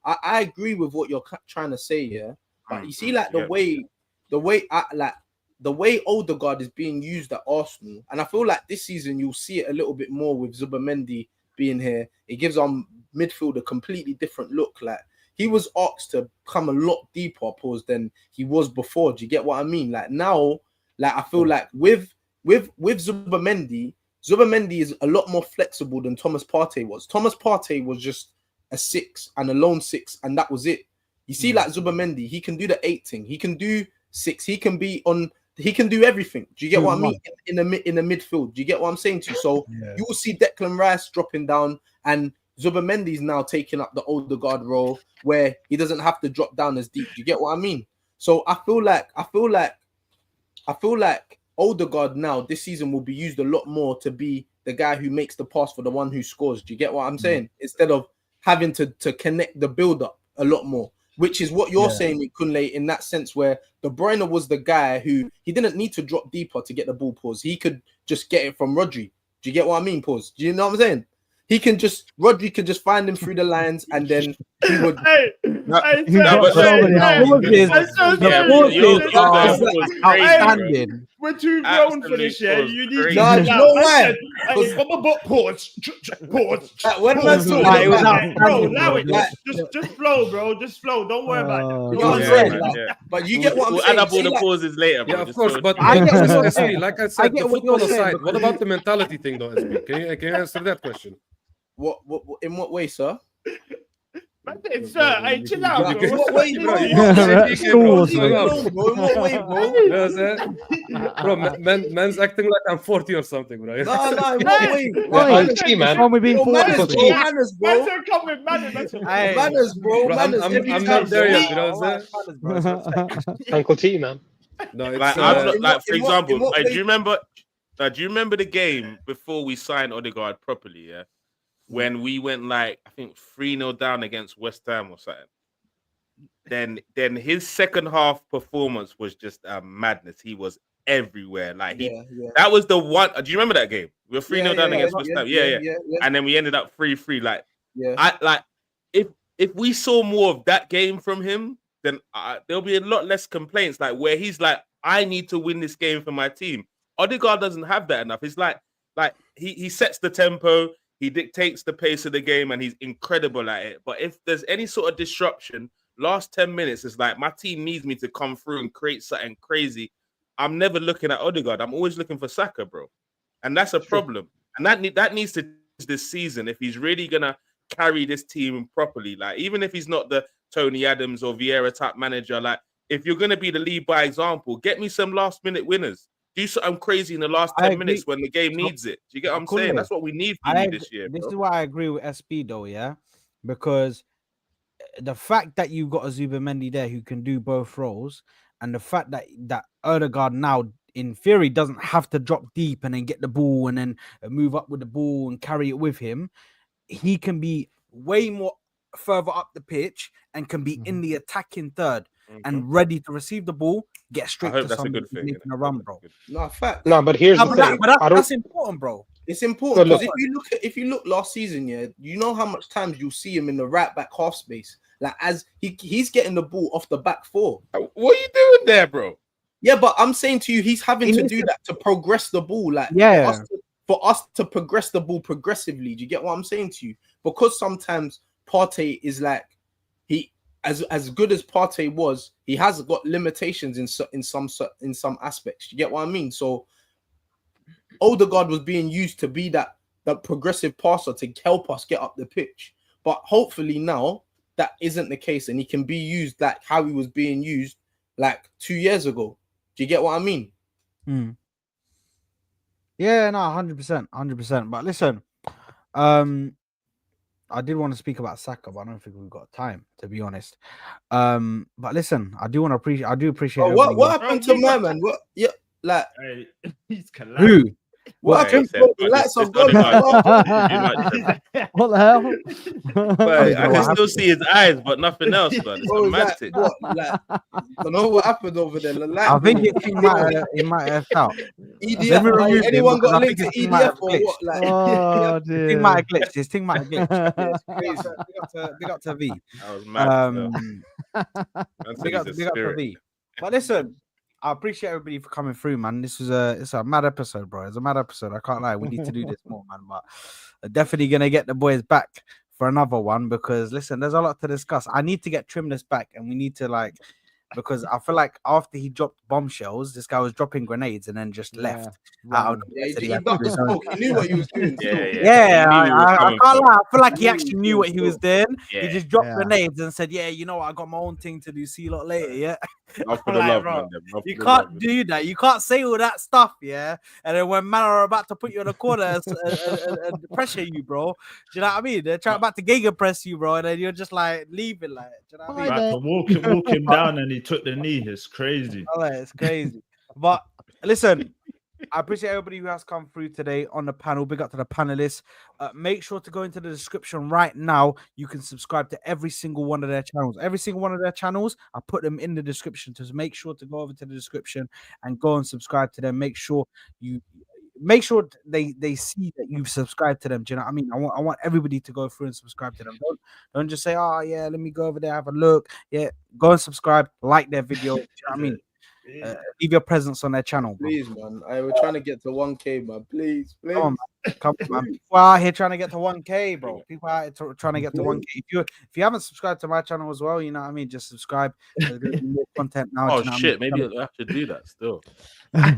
I agree with what you're trying to say, yeah. But you see, like the way Odegaard is being used at Arsenal, and I feel like this season you'll see it a little bit more with Zubimendi being here. It gives our midfield a completely different look. Like he was asked to come a lot deeper than he was before. Do you get what I mean? Like now, like I feel like with Zubimendi is a lot more flexible than Thomas Partey was. Thomas Partey was just a 6 and a lone 6, and that was it. You see, like Zubimendi, he can do the 8 thing. He can do 6. He can do everything. Do you get what I mean? In the midfield. Do you get what I'm saying to you? So you will see Declan Rice dropping down, and Zubimendi is now taking up the Odegaard role where he doesn't have to drop down as deep. Do you get what I mean? So I feel like Odegaard now this season will be used a lot more to be the guy who makes the pass for the one who scores. Do you get what I'm saying? Instead of having to connect the build up a lot more. Which is what you're saying, Kunle, in that sense where De Bruyne was the guy who he didn't need to drop deeper to get the ball, pause. He could just get it from Rodri. Do you get what I mean, pause? Do you know what I'm saying? Rodri could just find him through the lines and then he would. Outstanding. We're too grown for this, yeah. You need to. No way. Pause. When I saw allow it. Just flow, bro. Just flow. Don't worry about it. You know what I'm saying? But you get what I'm saying. We'll add up all the pauses later, bro. Yeah, of course. But like I said, the football aside, what about the mentality thing, though, SB? Can you answer that question? What in what way, sir? Sir, hey, chill out, bro. In what way, bro? In what way, bro? Bro, man's acting like I'm 40 or something, bro. No, in what way? Man, we being 40. Manners, bro. Manners, bro. I'm not there yet, you know what I'm saying? Uncle T, man. No, it's for example, do you remember the game before we signed Odegaard properly, yeah? When we went like I think 3-0 down against West Ham or something, then his second half performance was just madness. He was everywhere. Like that was the one. Do you remember that game? We were 3-0 down against West Ham. Yeah. And then we ended up 3-3. Like if we saw more of that game from him, then there'll be a lot less complaints. Like where he's like, I need to win this game for my team. Odegaard doesn't have that enough. It's like he sets the tempo. He dictates the pace of the game and he's incredible at it. But if there's any sort of disruption, last 10 minutes, it's like my team needs me to come through and create something crazy. I'm never looking at Odegaard. I'm always looking for Saka, bro. And that's a problem. And that needs to this season, if he's really gonna carry this team properly, like even if he's not the Tony Adams or Vieira type manager, like if you're gonna be the lead by example, get me some last minute winners. Do something crazy in the last 10 minutes when the game needs it. Do you get what I'm saying? That's what we need from you this year. This bro. is why I agree with SB though, yeah, because the fact that you've got a Zubimendi there who can do both roles, and the fact that Odegaard now, in theory, doesn't have to drop deep and then get the ball and then move up with the ball and carry it with him, he can be way more further up the pitch and can be in the attacking third and ready to receive the ball, get straight to somebody making a run, bro. No, fact. No, but here's the thing. That's important, bro. It's important because if you look last season, yeah, you know how much times you'll see him in the right back half space, like as he's getting the ball off the back four. What are you doing there, bro? Yeah, but I'm saying to you, he's having to do that to progress the ball, like for us to progress the ball progressively. Do you get what I'm saying to you? Because sometimes Partey is like as good as Partey was, he has got limitations in some aspects. You get what I mean? So Odegaard was being used to be that progressive passer to help us get up the pitch. But hopefully now that isn't the case, and he can be used like how he was being used like 2 years ago. Do you get what I mean? Yeah, no, 100%. But listen, I did want to speak about Saka, but I don't think we've got time, to be honest. But listen, I do appreciate. Oh, what happened to my man? What? Yeah, like he's who? What happened? The lights are gone. What the hell? But I can still see his eyes, but nothing else, man. It's romantic. I don't know what happened over there. I think it might have out. EDF. Anyone got linked to EDF or what? Like, oh, this thing might have glitched. This thing might have glitched. Big up to V. That was mad. Big up to V. But listen, I appreciate everybody for coming through, man. It's a mad episode, bro. It's a mad episode. I can't lie. We need to do this more, man. But definitely gonna get the boys back for another one because listen, there's a lot to discuss. I need to get Trimless back, and we need to because I feel like after he dropped bombshells, this guy was dropping grenades and then just left. He knew what he was doing. I can't lie. I feel like he actually knew what he was doing. He just dropped grenades and said, "Yeah, you know what? I got my own thing to do. See you lot later." Yeah. You can't do that. You can't say all that stuff, yeah. And then when man are about to put you in a corner and pressure you, bro. Do you know what I mean? They're about to gegenpress you, bro, and then you're just like leaving, like. Do you know what I mean? Walk him down, and he took the knee. It's crazy. It's crazy. But listen, I appreciate everybody who has come through today on the panel. Big up to the panelists. Make sure to go into the description right now. You can subscribe to every single one of their channels. Every single one of their channels, I put them in the description. So make sure to go over to the description and go and subscribe to them. Make sure they see that you've subscribed to them. Do you know what I mean? I want everybody to go through and subscribe to them. Don't just say, "Oh yeah, let me go over there, have a look." Yeah, go and subscribe, like their video. Do you know what I mean? Leave your presence on their channel, bro. Please, man. We're trying to get to 1K, man. Please. Come on, man. People out here trying to get to 1K, bro. People out here trying to get to 1K. If you haven't subscribed to my channel as well, you know what I mean. Just subscribe. There's gonna be more content now. Oh shit! Maybe I'll have to do that still. I'm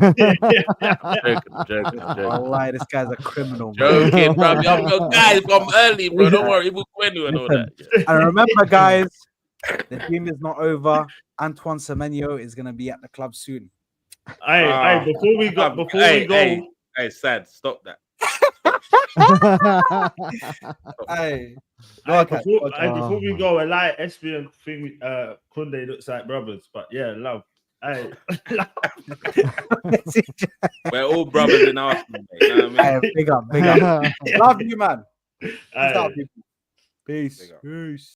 joking. Oh, this guy's a criminal. Joking, bro. I'm guys from early, bro. Don't worry, we'll Quenu and all that. And remember, guys, the dream is not over. Antoine Semenyo is gonna be at the club soon. Before we go, Sad, stop that. Before we go, a light SBM thing. Kunde looks like brothers, but yeah, love. We're all brothers in Arsenal, mate. You know what I mean? Big up. Love you, man. Peace.